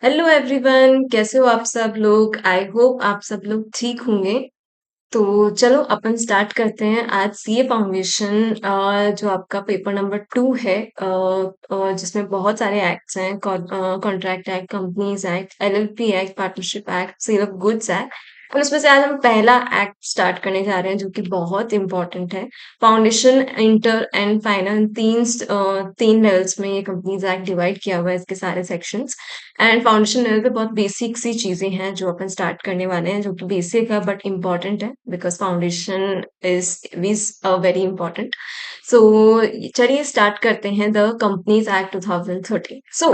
Hello everyone, कैसे हो आप सब लोग। आई होप आप सब लोग ठीक होंगे। तो चलो अपन स्टार्ट करते हैं आज सीए फाउंडेशन, जो आपका पेपर नंबर 2 है, जिसमें बहुत सारे एक्ट्स हैं। Contract act, companies act, LLP act, partnership act, sale of goods act. और उसमें से आज हम पहला एक्ट स्टार्ट करने जा रहे हैं जो कि बहुत इंपॉर्टेंट है। फाउंडेशन, इंटर एंड फाइनल, तीन लेवल्स में ये कंपनीज एक्ट डिवाइड किया हुआ है, इसके सारे सेक्शंस। एंड फाउंडेशन लेवल पे बहुत बेसिक सी चीजें हैं जो अपन स्टार्ट करने वाले हैं, जो कि बेसिक है बट इम्पोर्टेंट है, because foundation is very important. So चलिए स्टार्ट करते हैं। The companies act 2013। So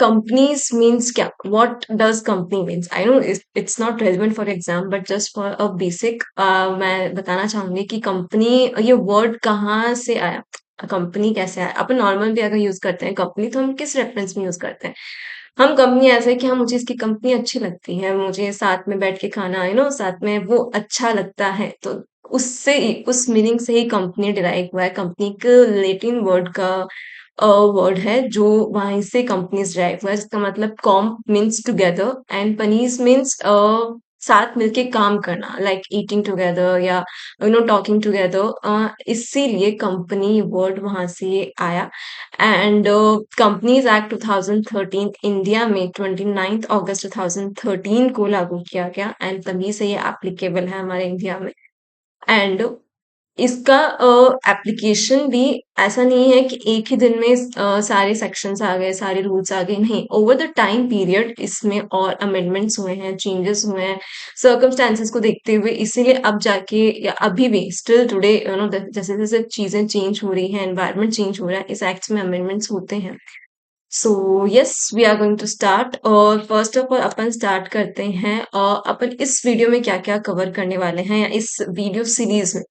companies means क्या, what does company means. I know it's not relevant for exam, but just for a basic मैं बताना चाहूंगी कि company, ये वर्ड कहाँ से आया, कंपनी कैसे आया। अपन नॉर्मल भी अगर यूज करते हैं कंपनी, तो हम किस रेफरेंस में यूज करते हैं। हम कंपनी ऐसे है कि हाँ, मुझे इसकी कंपनी अच्छी लगती है, मुझे साथ में बैठ के खाना, साथ में वो अच्छा लगता है, तो उस मीनिंग से ही कंपनी डिराइव हुआ है। कंपनी के लेटिन वर्ड का वर्ड है, जो वहीं से कंपनीज डिराइव हुआ है, जिसका मतलब com means together and panies means साथ मिलके काम करना, लाइक ईटिंग टुगेदर या टॉकिंग टुगेदर। इसीलिए कंपनी वर्ड वहां से आया। एंड कंपनीज एक्ट 2013 इंडिया में 29 अगस्त 2013 को लागू किया गया, एंड तभी से ये एप्लीकेबल है हमारे इंडिया में। एंड इसका एप्लीकेशन भी ऐसा नहीं है कि एक ही दिन में सारे सेक्शंस आ गए, सारे रूल्स आ गए, नहीं। ओवर द टाइम पीरियड इसमें और अमेंडमेंट्स हुए हैं, चेंजेस हुए हैं, सर्कमस्टेंसेस को देखते हुए। इसीलिए अब जाके, या अभी भी स्टिल टुडे, जैसे जैसे चीजें चेंज हो रही हैं, एनवायरनमेंट चेंज हो रहा है, इस एक्ट में अमेंडमेंट्स होते हैं। So yes, we are going to start. और फर्स्ट ऑफ ऑल अपन स्टार्ट करते हैं, अपन इस वीडियो में क्या क्या कवर करने वाले हैं, या इस वीडियो सीरीज में।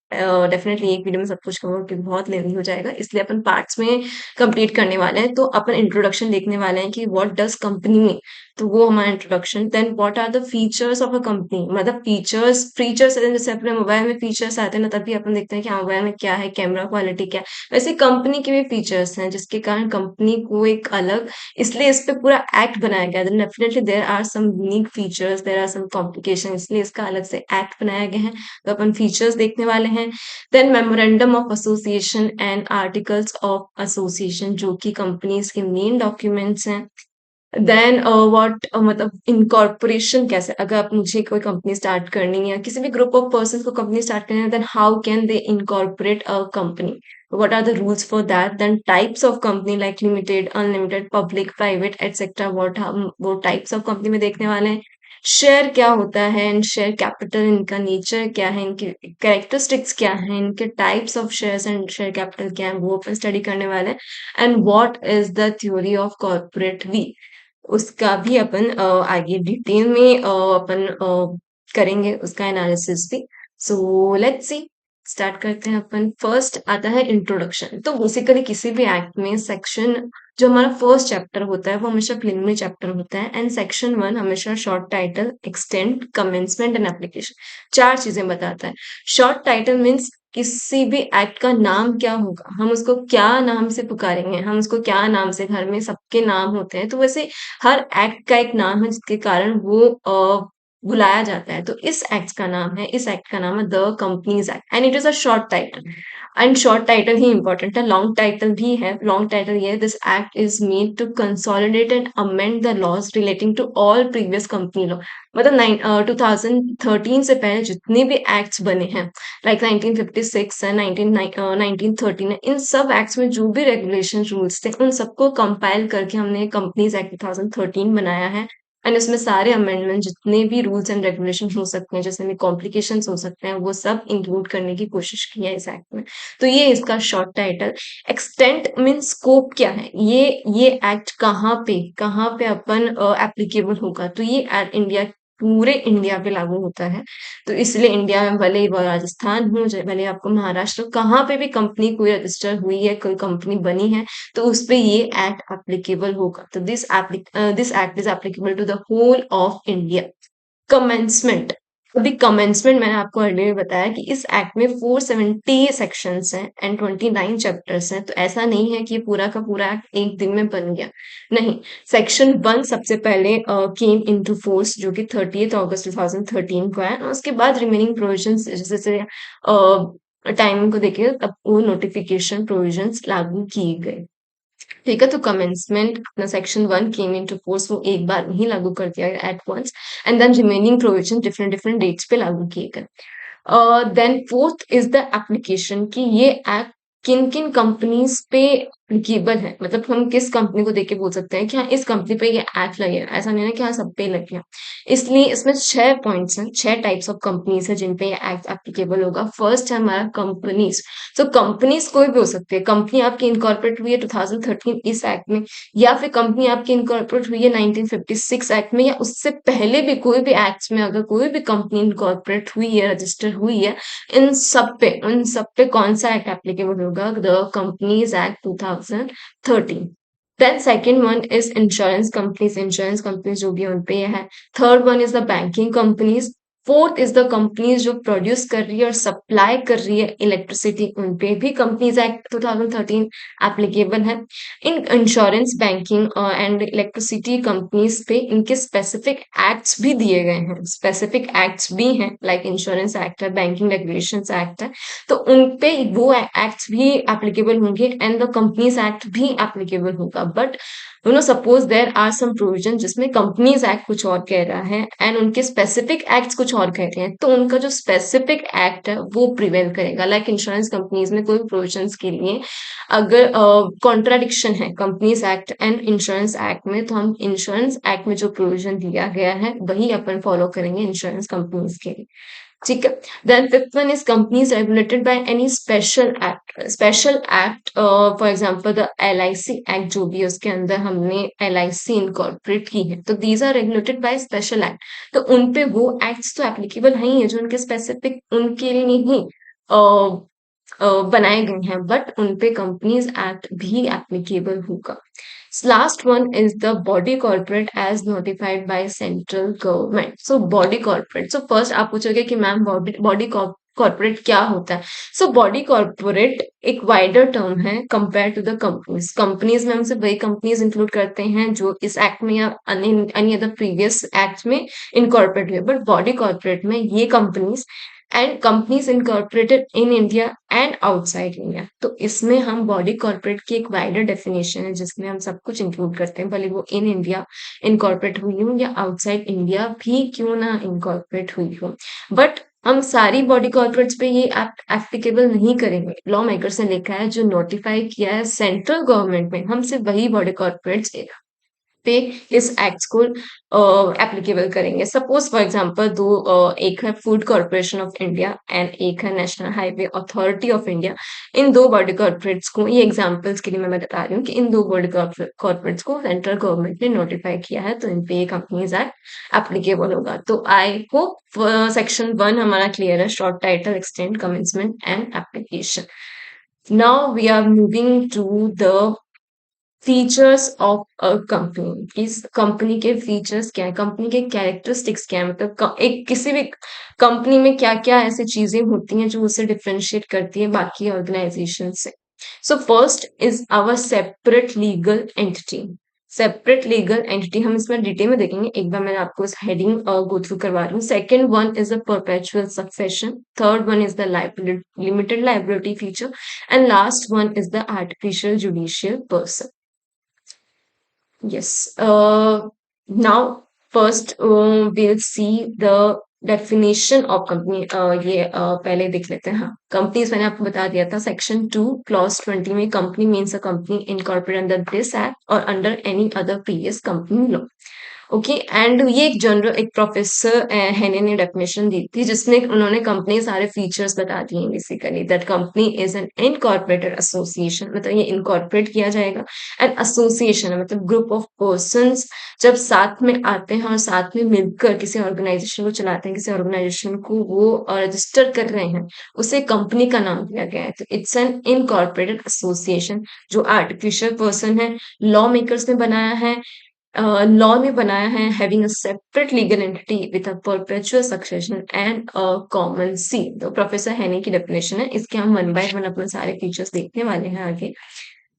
डेफिनेटली एक वीडियो में सब कुछ कवर, क्योंकि बहुत लेंथी हो जाएगा, इसलिए अपन पार्ट्स में कंप्लीट करने वाले हैं। तो अपन इंट्रोडक्शन देखने वाले हैं कि व्हाट डज कंपनी मीन, तो वो हमारा introduction. Then what are the features of a company, मतलब फीचर्स जैसे अपने मोबाइल में फीचर्स आते हैं ना, तभी अपन देखते हैं कि हाँ, मोबाइल में क्या है, कैमरा क्वालिटी क्या है। वैसे कंपनी के भी फीचर्स हैं, जिसके कारण कंपनी को एक अलग, इसलिए इस पे पूरा एक्ट बनाया गया है। Definitely there are some unique features, there are some complication, इसलिए इसका अलग से एक्ट बनाया गया है। तो अपन फीचर्स देखने वाले हैं। Then memorandum of association and articles of association, जो कि कंपनीज के मेन डॉक्यूमेंट्स हैं। देन व्हाट, मतलब इनकॉर्पोरेशन कैसे, अगर आप, मुझे कोई कंपनी स्टार्ट करनी है, या किसी भी ग्रुप ऑफ पर्सन को कंपनी स्टार्ट करनी है, then how can they incorporate a company, what are the rules for that। then types of company like limited, unlimited, public, private, etc. what हम वो types of company में देखने वाले हैं। Share क्या होता है, एंड शेयर कैपिटल, इनका नेचर क्या है, इनके कैरेक्टरिस्टिक्स क्या है, इनके types of shares and share capital क्या है, वो अपन स्टडी करने वाले हैं। And what is the theory of corporate veil, उसका भी अपन आगे डिटेल में अपन करेंगे, उसका एनालिसिस भी। सो लेट्स सी, स्टार्ट करते हैं अपन। फर्स्ट आता है इंट्रोडक्शन। तो बेसिकली किसी भी एक्ट में सेक्शन, जो हमारा फर्स्ट चैप्टर होता है, वो हमेशा प्रिलिमिनरी चैप्टर होता है, एंड सेक्शन 1 हमेशा short title, extent, commencement and application, चार चीजें बताता है। शॉर्ट टाइटल मीन्स किसी भी एक्ट का नाम क्या होगा, हम उसको क्या नाम से पुकारेंगे, हम उसको क्या नाम से, घर में सबके नाम होते हैं, तो वैसे हर एक्ट का एक नाम है, जिसके कारण वो बुलाया जाता है। तो इस एक्ट का नाम है, इस एक्ट का नाम है the companies act, and it is a short title. And short title ही इंपॉर्टेंट है, लॉन्ग टाइटल भी है। लॉन्ग टाइटल ये है, this act is made to consolidate and amend the laws relating to all previous company law. मतलब 2013 से पहले जितने भी एक्ट्स बने हैं, लाइक 1956 है, 1913 है, इन सब एक्ट्स में जो भी रेगुलेशन रूल्स थे, उन सबको कंपाइल करके हमने कंपनीज एक्ट 2013 बनाया है। एंड इसमें सारे अमेंडमेंट, जितने भी रूल्स एंड रेगुलेशन हो सकते हैं, जैसे भी कॉम्प्लिकेशंस हो सकते हैं, वो सब इंक्लूड करने की कोशिश की है इस एक्ट में। तो ये इसका short title. Extent mean scope क्या है, ये एक्ट कहाँ पे अपन एप्लीकेबल होगा, तो ये इंडिया, पूरे इंडिया पे लागू होता है। तो इसलिए इंडिया में, भले ही वो राजस्थान हो, भले आपको महाराष्ट्र, कहाँ पे भी कंपनी कोई रजिस्टर हुई है, कोई कंपनी बनी है, तो उस पे ये एक्ट एप्लीकेबल होगा। तो this act is applicable to the whole of India. Commencement, अभी कमेंसमेंट मैंने आपको अर्लियर बताया कि इस एक्ट में 470 सेक्शंस हैं एंड 29 चैप्टर्स हैं, तो ऐसा नहीं है कि ये पूरा का पूरा एक्ट एक दिन में बन गया। नहीं, सेक्शन 1 सबसे पहले केम इनटू फोर्स, जो कि 30 अगस्त 2013 को है, और उसके बाद रिमेनिंग प्रोविजंस जैसे जैसे टाइमिंग को देखिए तब वो नोटिफिकेशन प्रोविजंस लागू किए गए। ठीक है, तो कमेंसमेंट अपना सेक्शन 1 केम इनटू फोर्स वो एक बार नहीं लागू कर दिया गया at once, and then remaining provision different different dates पे लागू किए गए। Then fourth is the application कि ये एक्ट किन किन कंपनीज पे एप्लीकेबल है, मतलब हम किस कंपनी को देख के बोल सकते हैं कि हाँ इस कंपनी पे ये एक्ट लगेगा, ऐसा नहीं है कि हाँ सब पे लग गया। इसलिए इसमें 6 पॉइंट्स हैं, 6 टाइप्स ऑफ कंपनीज है जिन पे ये एक्ट एप्लीकेबल होगा। फर्स्ट है हमारा कंपनीज। तो कंपनीज कोई भी हो सकती है, कंपनी आपकी इनकॉर्पोरेट हुई है 2013 इस एक्ट में, या फिर कंपनी आपकी इनकॉर्पोरेट हुई है 1956 एक्ट में, या उससे पहले भी कोई भी एक्ट में अगर कोई भी कंपनी इनकॉर्पोरेट हुई है, रजिस्टर हुई है, उन सब पे कौन सा एक्ट एप्लीकेबल होगा? The companies act 2013। Then second one is insurance companies जो भी है उन पे ये है। Third one is the banking companies. Fourth is the companies जो प्रोड्यूस कर रही है और सप्लाई कर रही है इलेक्ट्रिसिटी, उन पे भी कंपनीज एक्ट 2013 एप्लीकेबल है। In insurance, banking and electricity companies पे इनके स्पेसिफिक एक्ट्स भी दिए गए हैं, स्पेसिफिक एक्ट्स भी हैं, लाइक इंश्योरेंस एक्ट है, बैंकिंग रेगुलेशन एक्ट है, तो उन पे वो एक्ट्स भी एप्लीकेबल होंगे एंड द कंपनीज एक्ट भी एप्लीकेबल होगा। But suppose there are some provision जिसमें कंपनीज एक्ट कुछ और कह रहा है एंड उनके स्पेसिफिक एक्ट्स कुछ और कह रहे हैं, तो उनका जो स्पेसिफिक एक्ट है वो प्रिवेल करेगा। लाइक इंश्योरेंस कंपनीज में कोई प्रोविजंस के लिए अगर कॉन्ट्राडिक्शन है companies act and insurance act में, तो हम इंश्योरेंस एक्ट में जो प्रोविजन दिया गया है वही अपन फॉलो करेंगे इंश्योरेंस कंपनीज के लिए। ठीक है। Then fifth one is companies regulated by any special act, for example the LIC act जो भी है उसके अंदर हमने LIC इनकॉर्पोरेट की है, तो these are regulated by special act. तो उन पे वो एक्ट्स तो एप्लीकेबल नहीं है जो उनके स्पेसिफिक उनके लिए ही बनाए गए हैं, बट उन पे कंपनीज एक्ट भी एप्लीकेबल होगा। Last one is the body corporate as notified by central government. So body corporate, so first आप पूछोगे कि मैम बॉडी कॉर्पोरेट क्या होता है? सो बॉडी कॉर्पोरेट एक वाइडर टर्म है compare to the companies. Companies में हम सिर्फ वही कंपनीज इंक्लूड करते हैं जो इस एक्ट में या एनी अदर प्रीवियस एक्ट में इनकॉर्पोरेट हुए, बट बॉडी कॉर्पोरेट में ये companies and companies incorporated in India and outside India, तो इसमें हम बॉडी कॉर्पोरेट की एक वाइडर डेफिनेशन है जिसमें हम सब कुछ इंक्लूड करते हैं, भले वो इन इंडिया इनकॉर्पोरेट हुई हो या आउटसाइड इंडिया भी क्यों ना इनकॉर्पोरेट हुई हो। बट हम सारी बॉडी कॉर्पोरेट्स पे ये एक्ट एप्लीकेबल नहीं करेंगे। लॉ मेकर्स ने लिखा है जो नोटिफाई किया है सेंट्रल गवर्नमेंट में, हम सिर्फ वही बॉडी कॉर्पोरेट्स पे इस एक्ट को एप्लीकेबल करेंगे। सपोज फॉर एग्जांपल एक है food corporation of India and एक है national highway authority of India. इन दो बॉडी कॉर्पोरेट्स को, ये एग्जांपल्स के लिए मैं बता रही हूँ कि इन दो बॉडी कॉर्पोरेट्स को सेंट्रल गवर्नमेंट ने नोटिफाई किया है, तो इन पे ये कंपनीज एक्ट एप्लीकेबल होगा। तो आई होप सेक्शन 1 हमारा क्लियर है, short title, extend, commencement and application. Now we are moving to the features of a company. इस कंपनी के फीचर्स क्या है, कंपनी के कैरेक्टरिस्टिक्स क्या है, मतलब एक किसी भी कंपनी में क्या क्या ऐसी चीजें होती हैं जो उसे डिफरेंशिएट करती है बाकी ऑर्गेनाइजेशन से। So first is our separate legal entity. Separate legal entity हम इसमें डिटेल में देखेंगे, एक बार मैं आपको इस हेडिंग गो थ्रू करवा रही हूँ। Second one is the perpetual succession. Third one is the limited liability feature, and last one is the artificial judicial person. Yes. Now, first, we'll see the definition of company. ये पहले देख लेते हैं। हाँ, companies मैंने आपको बता दिया था, सेक्शन 2 क्लॉज 20 में company means a company incorporated under this act और under any other previous company law. Okay, and ये एक जनरल, एक प्रोफेसर हेने ने डेफिनेशन दी थी जिसमें उन्होंने कंपनी सारे फीचर्स बता दिए हैं basically. That company is an incorporated association, मतलब ये इनकॉर्पोरेट किया जाएगा। एंड एसोसिएशन है मतलब ग्रुप ऑफ पर्संस जब साथ में आते हैं और साथ में मिलकर किसी ऑर्गेनाइजेशन को चलाते हैं, किसी ऑर्गेनाइजेशन को वो रजिस्टर कर रहे हैं, उसे कंपनी का नाम दिया गया है। तो इट्स एन इनकॉर्पोरेटेड एसोसिएशन जो आर्टिफिशियल पर्सन है, लॉ मेकर्स ने बनाया है, लॉ ने बनाया है having a separate legal entity with a perpetual succession and a common seal. तो प्रोफेसर हेनी की डेफिनेशन है, इसके हम वन बाय वन अपने सारे फीचर्स देखने वाले हैं आगे।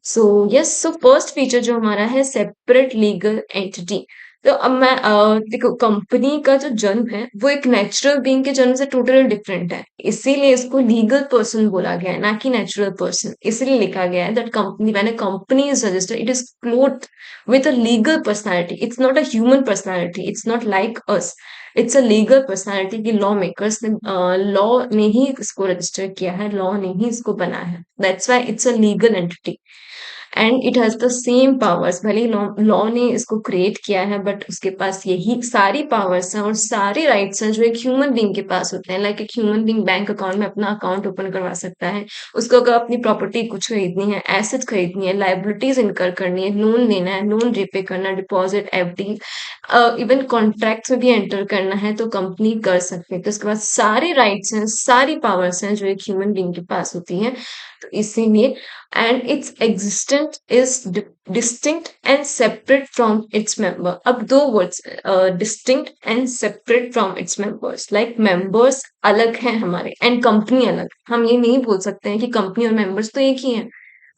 So yes, so first feature जो हमारा है सेपरेट लीगल एंटिटी। तो अब मैं देखो, कंपनी का जो जन्म है वो एक नेचुरल बीइंग के जन्म से टोटली डिफरेंट है, इसीलिए इसको लीगल पर्सन बोला गया है, ना कि नेचुरल पर्सन। इसलिए लिखा गया है that company, when a company is registered, it is cloth with a legal personality. It's not a human personality. It's not like us. It's a legal personality कि लॉ मेकर्स ने law ने ही इसको register किया है, law ने ही इसको बनाया है। That's why it's a legal entity and it has the same powers. भले ही लॉ लॉ ने इसको क्रिएट किया है, बट उसके पास यही सारी पावर्स हैं और सारे राइट्स हैं जो एक ह्यूमन बीइंग के पास होते हैं। लाइक एक ह्यूमन बीइंग बैंक अकाउंट में अपना अकाउंट ओपन करवा सकता है, उसको अगर अपनी प्रॉपर्टी कुछ खरीदनी है, एसेट्स खरीदनी है, लाइबिलिटीज इनकर करनी है, लोन लेना है, लोन रिपे करना, डिपॉजिट, एफडी, इवन कॉन्ट्रैक्ट्स में भी एंटर करना है तो कंपनी कर सकती है। तो उसके पास सारे राइट्स हैं, सारी पावर्स हैं जो एक ह्यूमन बीइंग के पास होती हैं। तो इसीलिए and it's existent is distinct and separate from its member. अब दो words, distinct and separate from its members. Like members अलग हैं हमारे एंड कंपनी अलग। हम ये नहीं बोल सकते हैं कि कंपनी और मेंबर्स तो एक ही हैं।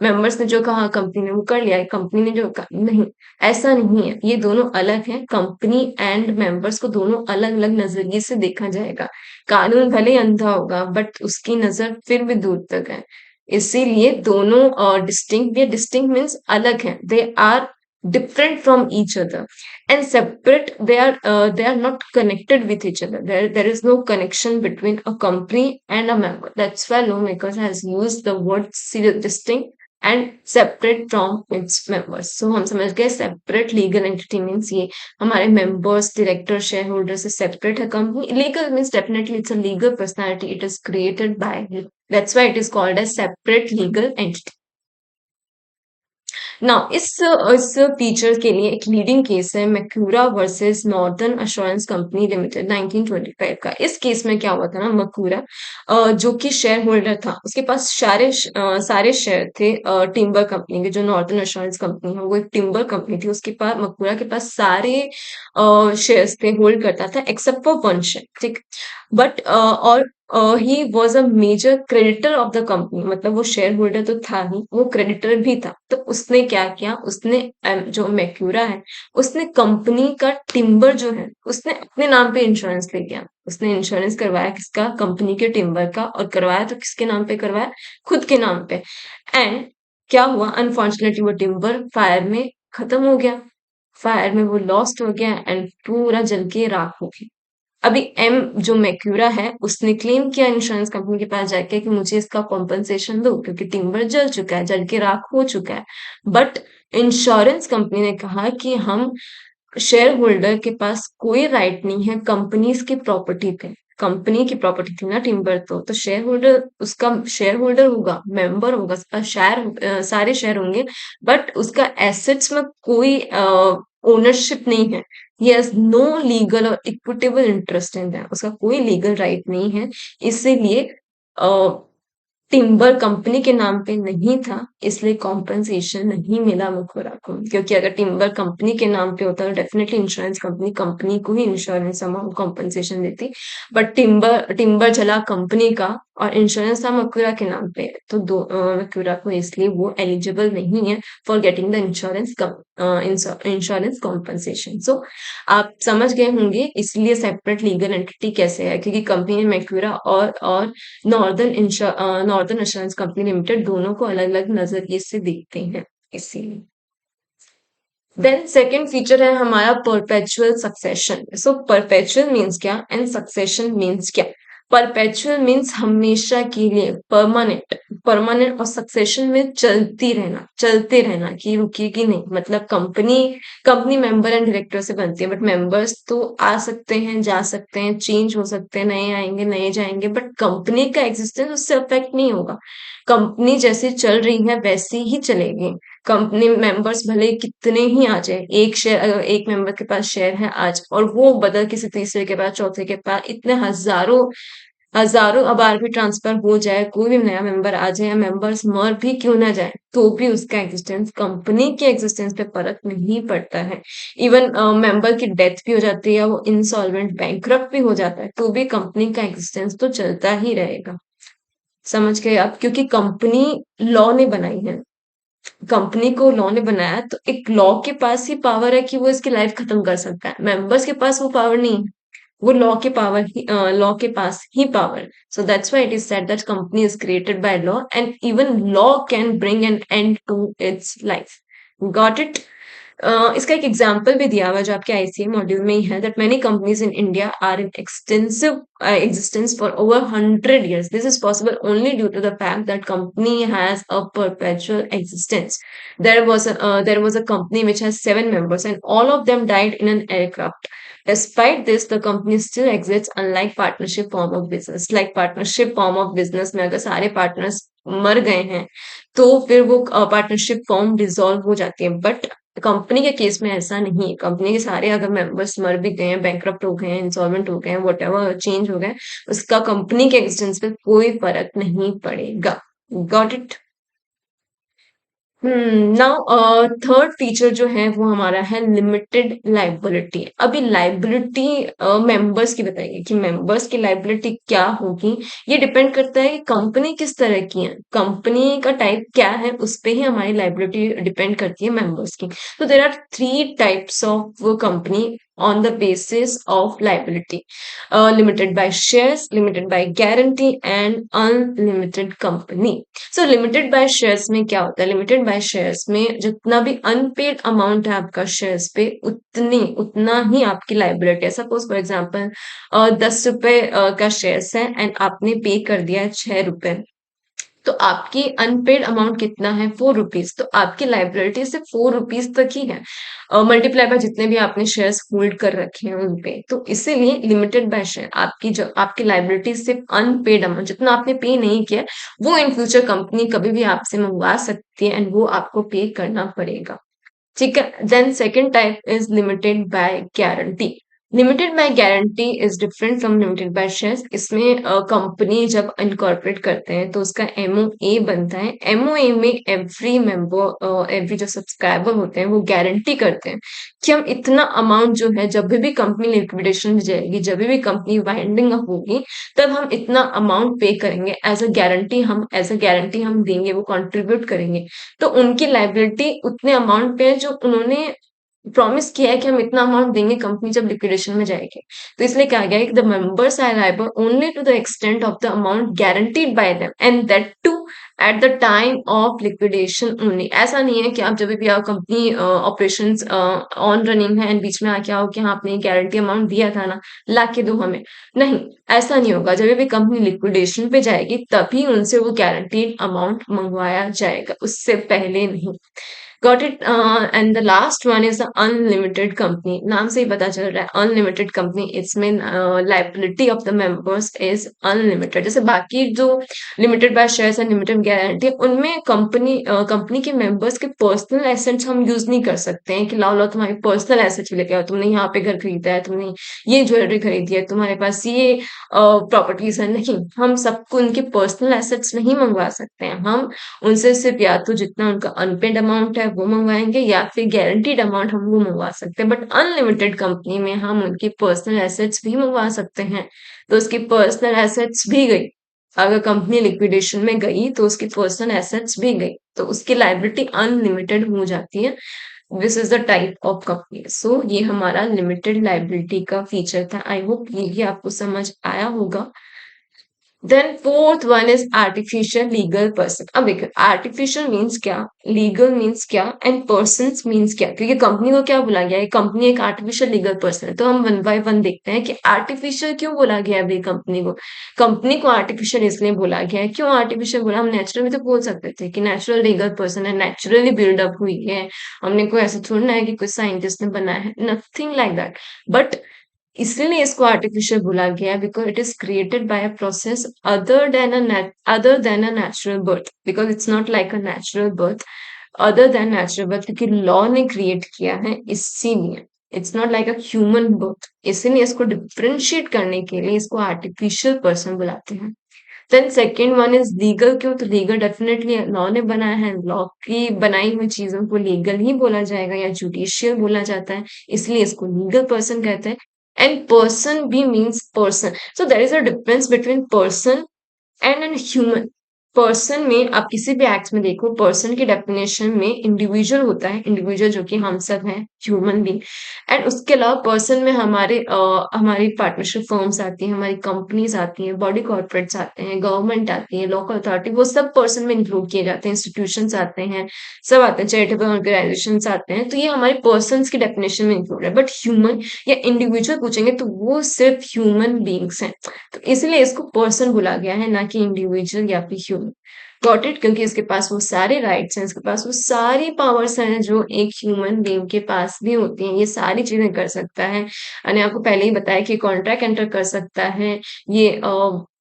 मेंबर्स ने जो कहा कंपनी ने वो कर लिया है, कंपनी ने जो कहा नहीं, ऐसा नहीं है। ये दोनों अलग हैं, कंपनी एंड मेंबर्स को दोनों अलग अलग नजरिए से देखा जाएगा। कानून भले ही अंधा होगा बट उसकी नजर फिर भी दूर तक है। इसीलिए दोनों डिस्टिंक्ट, ये डिस्टिंक्ट मीन्स अलग हैं, they are different from each other, and separate, they are not connected with each other. There is no connection between a company and a member. That's why lawmakers has used the word distinct and separate from its members. So हम समझ गए separate legal entity means ये हमारे members, director, shareholder से separate है company. Legal means definitely it's a legal personality. It is created by, that's why it is called as separate legal entity. Now इस feature के लिए एक leading case है Macaura versus Northern Assurance Company Limited 1925 का। इस case में क्या हुआ था ना, मकूरा जो कि शेयर होल्डर था, उसके पास सारे शेयर थे टिम्बर कंपनी के। जो नॉर्दर्न अश्योरेंस कंपनी है वो एक टिम्बर कंपनी थी, उसके पास मकूरा के पास सारे शेयर्स थे, होल्ड करता था एक्सेप्ट फॉर वन शेयर, ठीक। बट और he was a major creditor of the company, मतलब वो शेयर होल्डर तो था ही, वो क्रेडिटर भी था। तो उसने क्या किया, उसने जो मैक्यूरा है उसने कंपनी का टिम्बर जो है उसने अपने नाम पे इंश्योरेंस ले लिया। उसने इंश्योरेंस करवाया किसका, कंपनी के टिम्बर का। और करवाया तो किसके नाम पे करवाया, खुद के नाम पे। एंड क्या हुआ, अनफॉर्चुनेटली वो टिम्बर फायर में खत्म हो गया, फायर में वो लॉस्ट हो गया एंड पूरा जल के राख हो गया। अभी एम जो मैक्यूरा है उसने क्लेम किया इंश्योरेंस कंपनी के पास जाके कि मुझे इसका कॉम्पनसेशन दो, क्योंकि टिम्बर जल चुका है, जल के राख हो चुका है। बट इंश्योरेंस कंपनी ने कहा कि हम, शेयर होल्डर के पास कोई राइट नहीं है कंपनीज की प्रॉपर्टी पे। कंपनी की प्रॉपर्टी थी ना टिम्बर, तो शेयर होल्डर उसका शेयर होल्डर होगा, मेंबर होगा, उसका सारे शेयर होंगे, बट उसका एसेट्स में कोई ओनरशिप नहीं है। ही हैज नो लीगल और इक्विटेबल इंटरेस्ट इन दैट, उसका कोई लीगल राइट नहीं है। इसीलिए टिम्बर कंपनी के नाम पे नहीं था, इसलिए कॉम्पनसेशन नहीं मिला मुखोरा को। क्योंकि अगर टिम्बर कंपनी के नाम पे होता तो डेफिनेटली इंश्योरेंस कंपनी कंपनी को ही इंश्योरेंस अमाउंट कॉम्पनसेशन देती। बट टिम्बर टिम्बर चला कंपनी का और इंश्योरेंस था मकुरा के नाम पे, तो मकुरा को इसलिए वो एलिजिबल नहीं है for getting the insurance compensation. So आप समझ गए होंगे इसलिए सेपरेट लीगल एंटिटी कैसे है, क्योंकि कंपनी मैक्यूरा और नॉर्दर्न इंश्योरेंस कंपनी लिमिटेड दोनों को अलग अलग नजरिए से देखते हैं, इसीलिए। देन सेकेंड फीचर है हमारा परपेचुअल सक्सेशन। सो परपेचुअल मीन्स क्या एंड सक्सेशन मीन्स क्या। परपेचुअल मीन्स हमेशा के लिए, परमानेंट। परमानेंट और सक्सेशन में चलते रहना कि रुकेगी नहीं। मतलब कंपनी मेंबर एंड डायरेक्टर से बनती है, बट मेंबर्स तो आ सकते हैं, जा सकते हैं, चेंज हो सकते हैं, नए आएंगे, नए जाएंगे, बट कंपनी का एग्जिस्टेंस उससे अफेक्ट नहीं होगा। कंपनी जैसे चल रही है वैसे ही चलेगी। कंपनी मेंबर्स भले कितने ही आ जाए, एक शेयर अगर एक मेंबर के पास शेयर है आज और वो बदल किसी तीसरे के पास, चौथे के पास, इतने हजारों हज़ारों अब आरबी ट्रांसफर हो जाए, कोई भी नया मेंबर आ जाए या मेंबर्स मर भी क्यों ना जाए, तो भी उसका एग्जिस्टेंस कंपनी के एग्जिस्टेंस पे फ़र्क नहीं पड़ता है। इवन मेंबर की डेथ भी हो जाती है, वो इंसॉल्वेंट बैंकरप्ट भी हो जाता है, तो भी कंपनी का एग्जिस्टेंस तो चलता ही रहेगा। समझ गए आप? क्योंकि कंपनी लॉ ने बनाई है। कंपनी को लॉ ने बनाया तो एक लॉ के पास ही पावर है कि वो इसकी लाइफ खत्म कर सकता है। मेंबर्स के पास वो पावर नहीं है। वो लॉ के पास ही power. So that's why it is said that company is created by law and even law can bring an end to its life. Got it? इसका एक एग्जाम्पल भी दिया हुआ है जो आपके आईसीए मॉड्यूल में ही है that many companies in India are in extensive existence for over 100 years. This is possible only due to the fact that company has a perpetual existence. There was a company which has 7 members and all of them died in an aircraft. Despite this, the company still exists unlike partnership form of business. Like partnership form of business में अगर सारे partners मर गए हैं तो फिर वो partnership form dissolve हो जाती है बट कंपनी के केस में ऐसा नहीं है। कंपनी के सारे अगर मेंबर्स मर भी गए हैं, बैंकरप्ट हो गए हैं, इंसॉल्वेंट हो गए हैं, व्हाटएवर चेंज हो गए, उसका कंपनी के एग्जिस्टेंस पे कोई फर्क नहीं पड़ेगा। Got it? Now third feature जो है वो हमारा है लिमिटेड लाइबिलिटी। अभी लाइबिलिटी मेंबर्स की बताइए कि मेंबर्स की लाइबिलिटी क्या होगी। ये डिपेंड करता है कि कंपनी किस तरह की है, कंपनी का टाइप क्या है, उस पे ही हमारी लाइबिलिटी डिपेंड करती है मेंबर्स की। तो there are 3 types of company on the basis of liability, limited by shares, limited by guarantee and unlimited company. So limited by shares में क्या होता है? लिमिटेड बाय शेयर्स में जितना भी अनपेड अमाउंट है आपका शेयर्स पे उतना ही आपकी लाइबिलिटी है। सपोज फॉर एग्जांपल 10 रुपए का शेयर्स है एंड आपने पे कर दिया है 6 रुपए, तो आपकी अनपेड अमाउंट कितना है? 4 रुपीज। तो आपकी लाइबिलिटी सिर्फ 4 रुपीज तक ही है, मल्टीप्लाई बाय जितने भी आपने शेयर्स होल्ड कर रखे हैं उन पे। तो इसीलिए लिमिटेड बाय शेयर आपकी लाइबिलिटी सिर्फ अनपेड अमाउंट जितना आपने पे नहीं किया वो इन फ्यूचर कंपनी कभी भी आपसे मंगवा सकती है एंड वो आपको पे करना पड़ेगा। ठीक है। Then second type is limited by guarantee. Limited by guarantee is different from limited by shares. इसमें कंपनी जब इनकॉर्पोरेट करते हैं तो उसका एमओए बनता है। एमओए में एवरी मेंबर एवरी जो सब्सक्राइबर होते हैं वो गारंटी करते हैं कि हम इतना अमाउंट जो है जब भी कंपनी लिक्विडेशन में जाएगी, जब भी कंपनी वाइंडिंग अप होगी, तब हम इतना अमाउंट पे करेंगे एज अ गारंटी हम देंगे, वो कंट्रीब्यूट करेंगे। तो उनकी लाइबिलिटी उतने अमाउंट पे है जो उन्होंने प्रॉमिस किया है कि हम इतना अमाउंट देंगे कंपनी जब लिक्विडेशन में जाएगी। तो इसलिए कहा गया है कि the members are liable only to the extent of the amount guaranteed by them and that too at the time of liquidation only. ऐसा नहीं है कि आप जब भी आप कंपनी ऑपरेशंस ऑन रनिंग है एंड बीच में आके आओ कि हाँ आपने गारंटी अमाउंट दिया था ना, ला के दो हमें। नहीं, ऐसा नहीं होगा। जब भी कंपनी लिक्विडेशन पे जाएगी तभी उनसे वो गारंटीड अमाउंट मंगवाया जाएगा, उससे पहले नहीं। Got it? And the last one is the unlimited company. नाम से ही पता चल रहा है अनलिमिटेड कंपनी। इसमें liability of the members is unlimited. जैसे बाकी जो limited by shares and limited guarantee उनमें कंपनी के मेंबर्स के पर्सनल एसेट्स हम यूज नहीं कर सकते हैं कि लाओ लाओ तुम्हारी पर्सनल एसेट्स लेके आओ, तुमने यहाँ पे घर खरीदा है, तुमने ये ज्वेलरी खरीदी है, तुम्हारे पास ये प्रॉपर्टीज है। नहीं, हम सबको उनके पर्सनल एसेट्स नहीं मंगवा सकते हैं। हम उनसे सिर्फ या तो जितना उनका अनपेड अमाउंट है वो मंगवाएंगे या फिर गारंटीड अमाउंट हम वो मंगवा सकते हैं। बट अनलिमिटेड कंपनी में हम उनकी पर्सनल एसेट्स भी मंगवा सकते हैं। तो उसकी पर्सनल एसेट्स भी गई, अगर कंपनी लिक्विडेशन में गई तो उसकी पर्सनल एसेट्स भी गई, तो उसकी लाइबिलिटी अनलिमिटेड हो जाती है। This is the type of company. So ये हमारा लिमिटेड लाइबिलिटी का फीचर था। आई होप ये भी आपको समझ आया होगा। Then fourth one is artificial legal person. अब देखो आर्टिफिशियल मीन्स क्या, लीगल मीन्स क्या एंड पर्सन मीन्स क्या, क्योंकि कंपनी को क्या बोला गया है? कंपनी एक आर्टिफिशियल लीगल पर्सन है। तो हम वन बाय वन देखते हैं कि आर्टिफिशियल क्यों बोला गया है भाई कंपनी को। कंपनी को आर्टिफिशियल इसलिए बोला गया है। क्यों आर्टिफिशियल बोला? हम नेचुरल भी तो बोल सकते थे कि नेचुरल लीगल पर्सन है, नेचुरली बिल्डअप हुई है। हमने कोई ऐसा थोड़ा है कि कोई साइंटिस्ट ने बनाया है, नथिंग लाइक दैट। बट इसलिए इसको आर्टिफिशियल बोला गया है because it is created bye a process other than a natural birth, because it's not like a natural birth, other than natural birth, क्योंकि लॉ ने क्रिएट किया है इसीलिए। It's not like a human birth, इसीलिए इसको differentiate करने के लिए इसको आर्टिफिशियल पर्सन बुलाते हैं। Then second one is legal. क्यों? तो लीगल डेफिनेटली लॉ ने बनाया है, लॉ की बनाई हुई चीजों को लीगल ही बोला जाएगा या जुडिशियल बोला जाता है, इसलिए इसको लीगल पर्सन कहते हैं। एंड पर्सन भी means person, so there is a difference between person and an human. Person में आप किसी भी एक्ट में देखो, पर्सन की डेफिनेशन में इंडिविजुअल होता है, इंडिविजुअल जो कि हम सब हैं, ह्यूमन बीइंग। एंड उसके अलावा पर्सन में हमारी पार्टनरशिप फर्म्स आती हैं, हमारी कंपनीज आती हैं, बॉडी कॉर्पोरेट्स आते हैं, गवर्नमेंट आती है, लोकल अथॉरिटी, वो सब पर्सन में इंक्लूड किए जाते हैं, इंस्टीट्यूशंस आते हैं, सब आते हैं, चैरिटेबल ऑर्गेनाइजेशंस आते हैं, तो ये हमारे पर्सन की डेफिनेशन में इंक्लूड है। बट ह्यूमन या इंडिविजुअल पूछेंगे तो वो सिर्फ ह्यूमन बींग्स हैं, तो इसलिए इसको पर्सन बोला गया है, ना कि इंडिविजुअल या फिर ह्यूमन। Got it? क्योंकि इसके पास वो सारे राइट्स हैं, इसके पास वो सारी पावर्स हैं जो एक ह्यूमन बीइंग के पास भी होती हैं, ये सारी चीजें कर सकता है। मैंने आपको पहले ही बताया कि कॉन्ट्रैक्ट एंटर कर सकता है, ये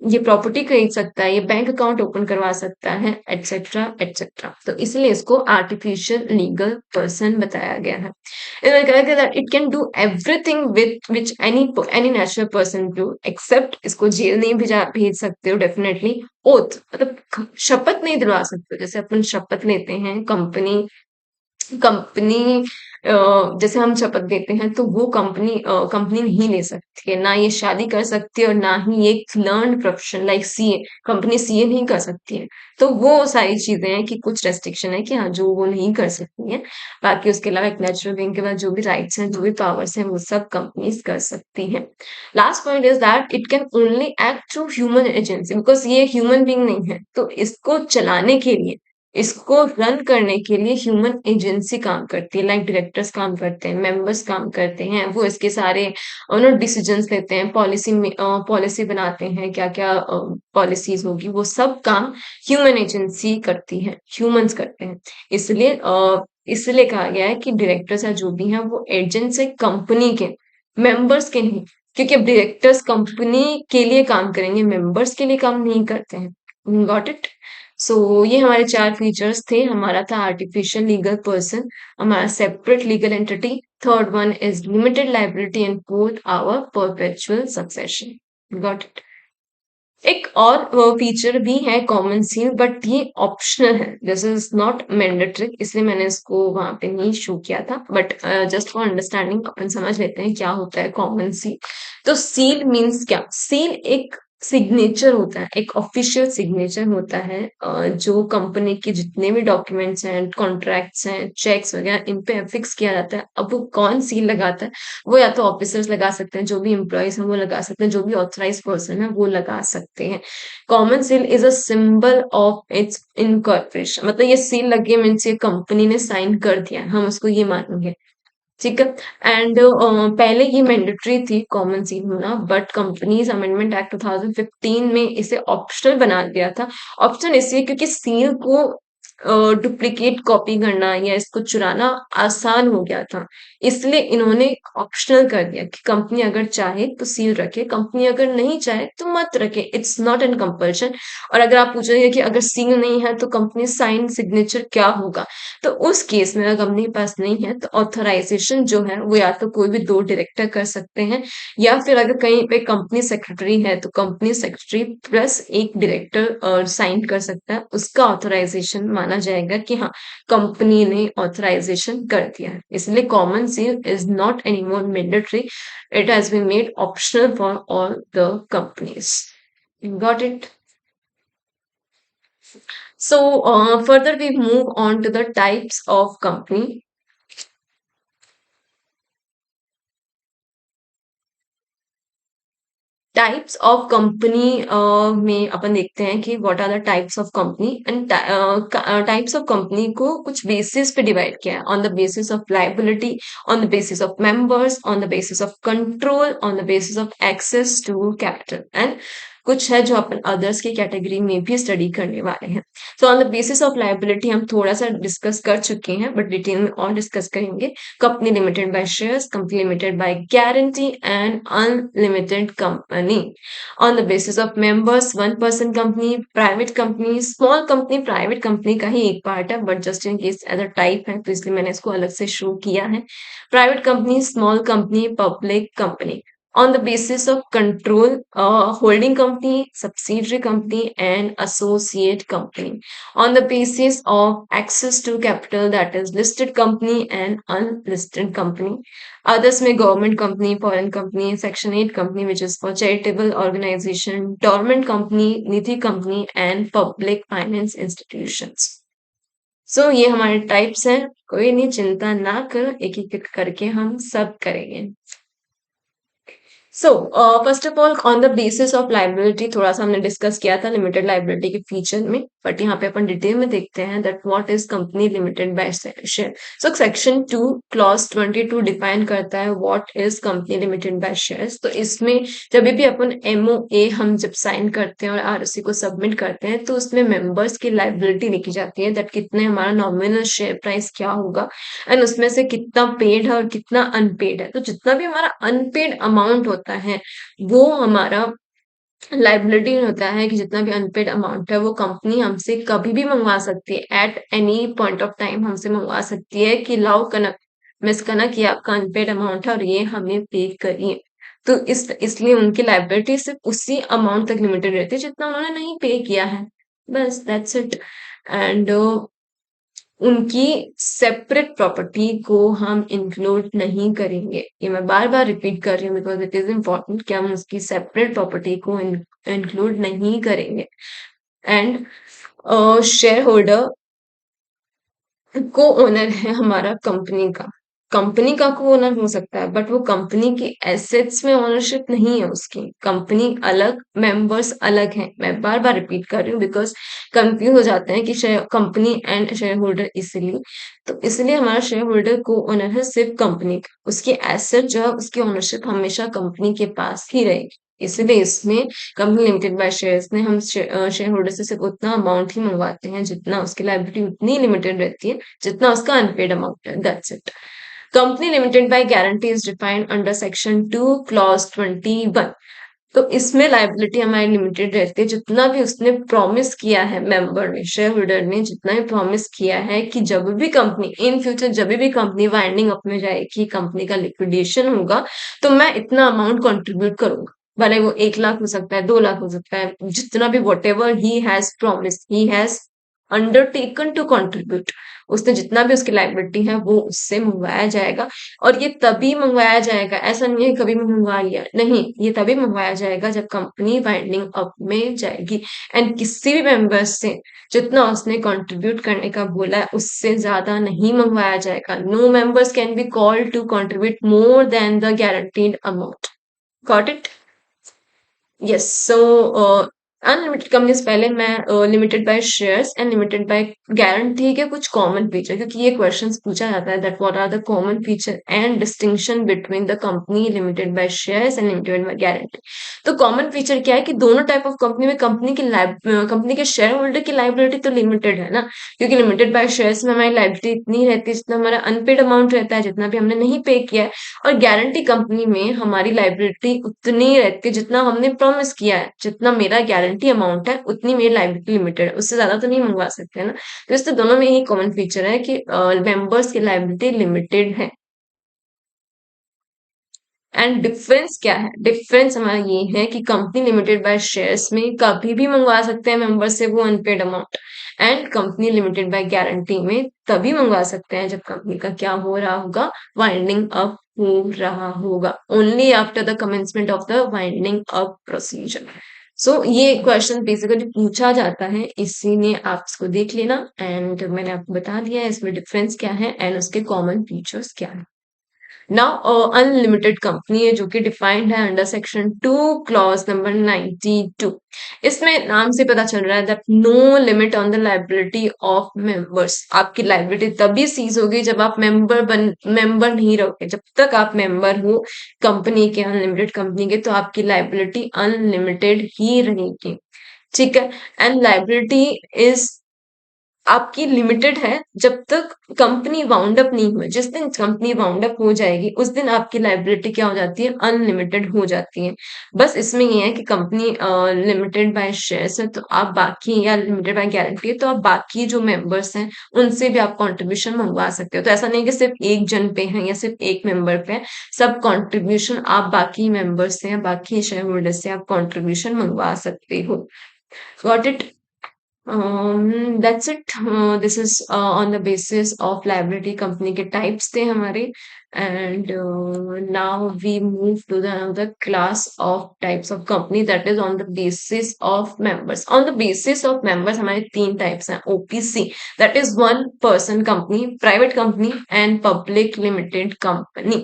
ये प्रॉपर्टी खरीद सकता है, ये बैंक अकाउंट ओपन करवा सकता है, एटसेट्रा एटसेट्रा। तो इसलिए इसको आर्टिफिशियल लीगल पर्सन बताया गया है। It can do everything with which any natural person do, except इसको जेल नहीं भेज सकते हो डेफिनेटली। ओथ मतलब शपथ नहीं दिलवा सकते हो। जैसे अपन शपथ लेते हैं, कंपनी कंपनी जैसे हम शपथ देते हैं, तो वो कंपनी नहीं ले सकती है, ना ये शादी कर सकती है, और ना ही ये एक learn profession like CA, company CA नहीं कर सकती है। तो वो सारी चीजें हैं कि कुछ रेस्ट्रिक्शन है कि हाँ, जो वो नहीं कर सकती है। बाकी उसके अलावा एक नेचुरल बीइंग के बाद जो भी राइट्स हैं, जो भी पावर्स हैं, वो सब कंपनीज कर सकती हैं। Last point is that it can only act through human agency, because ये ह्यूमन बीइंग नहीं है, तो इसको चलाने के लिए, इसको रन करने के लिए ह्यूमन एजेंसी काम करती है, लाइक डायरेक्टर्स काम करते हैं, मेंबर्स काम करते हैं, वो इसके सारे डिसीजंस लेते हैं, पॉलिसी बनाते हैं, क्या क्या पॉलिसीज होगी, वो सब काम ह्यूमन एजेंसी करती है, ह्यूमंस करते हैं। इसलिए कहा गया है कि डायरेक्टर्स या जो भी हैं वो एजेंट्स है कंपनी के, मेंबर्स के नहीं। क्योंकि अब डायरेक्टर्स कंपनी के लिए काम करेंगे, मेंबर्स के लिए काम नहीं करते हैं। Got it? सो ये हमारे चार फीचर्स थे। हमारा था आर्टिफिशियल लीगल पर्सन, हमारा separate legal entity, third one is limited liability, and fourth our perpetual succession. Got it? एक और फीचर भी है कॉमन सील, बट ये ऑप्शनल है, दिस इज नॉट मैंडेटरी, इसलिए मैंने इसको वहां पे नहीं शो किया था। बट जस्ट फॉर अंडरस्टैंडिंग अपन समझ लेते हैं क्या होता है कॉमन सील। तो सील मीन्स क्या? सील एक सिग्नेचर होता है, एक ऑफिशियल सिग्नेचर होता है, जो कंपनी के जितने भी डॉक्यूमेंट्स हैं, कॉन्ट्रैक्ट्स हैं, चेक्स वगैरह, इन पे अफिक्स किया जाता है। अब वो कौन सील लगाता है? वो या तो ऑफिसर्स लगा सकते हैं, जो भी एम्प्लॉयज हैं वो लगा सकते हैं, जो भी ऑथराइज पर्सन है वो लगा सकते हैं। Common seal is a symbol of its incorporation, मतलब ये सील लगी मीन्स ये कंपनी ने साइन कर दिया, हम उसको ये मानेंगे। ठीक है। एंड पहले ये मैंडेटरी थी कॉमन सील होना, बट कंपनीज अमेंडमेंट एक्ट 2015 में इसे ऑप्शनल बना दिया था। ऑप्शनल इसलिए क्योंकि सील को डुप्लीकेट कॉपी करना या इसको चुराना आसान हो गया था, इसलिए इन्होंने ऑप्शनल कर दिया कि कंपनी अगर चाहे तो सील रखे, कंपनी अगर नहीं चाहे तो मत रखे, इट्स नॉट एन कंपल्शन। और अगर आप पूछेंगे कि अगर सील नहीं है तो कंपनी साइन सिग्नेचर क्या होगा, तो उस केस में अगर कंपनी के पास नहीं है तो ऑथराइजेशन जो है वो या तो कोई भी दो डायरेक्टर कर सकते हैं, या फिर अगर कहीं पे कंपनी सेक्रेटरी है तो कंपनी सेक्रेटरी प्लस एक डायरेक्टर साइन कर सकता है, उसका ऑथराइजेशन माना जाएगा कि हाँ, कंपनी ने ऑथराइजेशन कर दिया है। इसलिए common seal is not any more mandatory, it has been made optional for all the companies. Got it? So further we move on to the types of company. Types of company में अपन देखते हैं कि what are the types of company, and types of company को कुछ basis पे divide किया है, on the basis of liability, on the basis of members, on the basis of control, on the basis of access to capital and कुछ है जो अपन others की category में भी स्टडी करने वाले हैं। So on the basis of liability हम थोड़ा सा डिस्कस कर चुके हैं, बट डिटेल में और डिस्कस करेंगे। Company limited by shares, company limited by guarantee and unlimited company. On the basis of members, one person company, private company, small company private company का ही एक पार्ट है, but just in case as a type है तो इसलिए मैंने इसको अलग से शो किया है। Private company, small company, public company. On the basis of control, holding company, subsidiary company, and associate company. On the basis of access to capital, that is listed company and unlisted company. Others में government company, foreign company, Section 8 company, which is for charitable organization, dormant company, Nidhi company, and public finance institutions. So ये हमारे types हैं, कोई नहीं चिंता ना करो, एक एक करके हम सब करेंगे। So first of all on the basis of liability थोड़ा सा हमने डिस्कस किया था लिमिटेड लाइबिलिटी के फीचर में, बट यहाँ पे अपन डिटेल में देखते हैं that what is company limited bye share. So section 2 clause 22 define करता है what is company limited by shares. तो इसमें जब भी अपन एमओए हम जब साइन करते हैं और आरओसी को सबमिट करते हैं तो उसमें मेंबर्स की लाइबिलिटी लिखी जाती है दैट कितने हमारा नॉमिनल शेयर प्राइस क्या होगा एंड उसमें से कितना पेड है और कितना अनपेड है। तो जितना भी हमारा अनपेड अमाउंट होता है वो हमारा लाइबिलिटी होता है कि जितना भी अनपेड अमाउंट है वो कंपनी हमसे कभी भी मंगवा सकती है, at any point of time हमसे मंगवा सकती है कि लाओ कनक, मिस कनक, ये आपका अनपेड अमाउंट है और ये हमें पे करिए। तो इसलिए उनकी लाइबिलिटी सिर्फ उसी अमाउंट तक लिमिटेड रहती है जितना उन्होंने नहीं पे किया है, बस दैट्स इट। एंड उनकी सेपरेट प्रॉपर्टी को हम इंक्लूड नहीं करेंगे। ये मैं बार बार रिपीट कर रही हूँ बिकॉज इट इज इम्पोर्टेंट कि हम उसकी सेपरेट प्रॉपर्टी को इंक्लूड नहीं करेंगे। एंड शेयर होल्डर को ओनर है हमारा कंपनी का को ओनर हो सकता है बट वो कंपनी की एसेट्स में ओनरशिप नहीं है उसकी। कंपनी अलग, मेंबर्स अलग हैं। मैं बार बार रिपीट कर रही हूँ बिकॉज कंफ्यूज हो जाते हैं कि share company and share holder, इसलिए तो इसलिए हमारा शेयर होल्डर को ओनर है सिर्फ कंपनी का। उसकी एसेट जो है उसकी ओनरशिप हमेशा कंपनी के पास ही रहेगी। इसलिए इसमें कंपनी लिमिटेड बाय शेयर्स ने हम शेयर होल्डर से सिर्फ उतना अमाउंट ही मंगवाते हैं जितना उसकी लायबिलिटी उतनी लिमिटेड रहती है जितना उसका अनपेड अमाउंट है, that's it. Company limited by guarantee is defined under section 2 clause 21। तो इसमें लायबिलिटी हमारी लिमिटेड रहती है जितना भी उसने प्रॉमिस किया है, मेंबर ने, शेयर होल्डर ने जितना भी प्रॉमिस किया है कि जब भी कंपनी इन फ्यूचर जब भी कंपनी वाइंडिंग अप में जाएगी, कंपनी का लिक्विडेशन होगा तो मैं इतना अमाउंट कंट्रीब्यूट करूंगा। भले वो 1 लाख हो सकता है, 2 लाख हो सकता है, जितना भी whatever he has promise, he has undertaken to contribute. उसने जितना भी उसकी लायबिलिटी है वो उससे मंगवाया जाएगा। और ये तभी मंगवाया जाएगा, ऐसा नहीं है कभी भी मंगवा लिया, नहीं, ये तभी मंगवाया जाएगा जब कंपनी वाइंडिंग अप में जाएगी। एंड किसी भी मेंबर से जितना उसने कंट्रीब्यूट करने का बोला है उससे ज्यादा नहीं मंगवाया जाएगा। No members can be called to contribute more than the guaranteed amount. Got it? Yes. So unlimited companies, पहले मैं limited by shares and limited by guarantee के कुछ कॉमन फीचर, क्योंकि ये क्वेश्चंस पूछा जाता है that what are the common feature and distinction between the company limited by shares and limited by guarantee. तो कॉमन फीचर क्या है कि दोनों टाइप ऑफ कंपनी में कंपनी के शेयर होल्डर की लाइबिलिटी तो लिमिटेड है ना, क्योंकि लिमिटेड बाय शेयर्स में हमारी लाइबिलिटी इतनी रहती है जितना हमारा अनपेड अमाउंट रहता है, जितना भी हमने नहीं पे किया है। और गारंटी कंपनी में हमारी लाइबिलिटी उतनी रहती है जितना हमने प्रॉमिस किया है, जितना मेरा गारंटी अमाउंट है उतनी मेरी लाइबिलिटी लिमिटेड है, उससे ज्यादा तो नहीं मंगवा सकते ना। तो इससे दोनों में यही कॉमन फीचर है कि मेंबर्स की लाइबिलिटी लिमिटेड है। एंड डिफरेंस क्या है? डिफरेंस हमारा ये है कि कंपनी लिमिटेड बाय शेयर्स में कभी भी मंगवा सकते हैं मेंबर से वो unpaid amount, and company limited by guarantee में तभी मंगवा सकते हैं जब कंपनी का क्या हो रहा होगा, वाइंडिंग अप हो रहा होगा, only after the commencement of the winding up procedure. So ये क्वेश्चन बेसिकली पूछा जाता है, इसीलिए आप इसको देख लेना। एंड मैंने आपको बता दिया है इसमें डिफरेंस क्या है एंड उसके कॉमन फीचर्स क्या है। नाउ अनलिमिटेड कंपनी है जो कि डिफाइंड है अंडर सेक्शन 2 क्लॉज नंबर 92। इसमें नाम से पता चल रहा है that no limit on the liability of members. आपकी लाइबिलिटी तभी सीज होगी जब आप मेंबर नहीं रहोगे। जब तक आप मेंबर हो कंपनी के, अनलिमिटेड कंपनी के, तो आपकी लाइबिलिटी अनलिमिटेड ही रहेगी। ठीक है। एंड लाइबिलिटी इज आपकी लिमिटेड है जब तक कंपनी वाउंड अप नहीं हुई। जिस दिन कंपनी वाउंड अप हो जाएगी उस दिन आपकी लाइबिलिटी क्या हो जाती है, अनलिमिटेड हो जाती है। बस इसमें ये है कि कंपनी लिमिटेड बाय शेयर्स है तो आप बाकी, या लिमिटेड बाय गारंटी है तो आप बाकी जो मेंबर्स हैं उनसे भी आप कंट्रीब्यूशन मंगवा सकते हो। तो ऐसा नहीं कि सिर्फ एक जन पे है या सिर्फ एक मेंबर पे है, सब कंट्रीब्यूशन आप बाकी मेंबर्स से या बाकी शेयर होल्डर से आप कंट्रीब्यूशन मंगवा सकते हो। Got it? That's it. This is on the basis of liability company के types थे हमारे, and now we move to the another class of types of company, that is on the basis of members. On the basis of members हमारे तीन types हैं: OPC, that is one person company, private company and public limited company.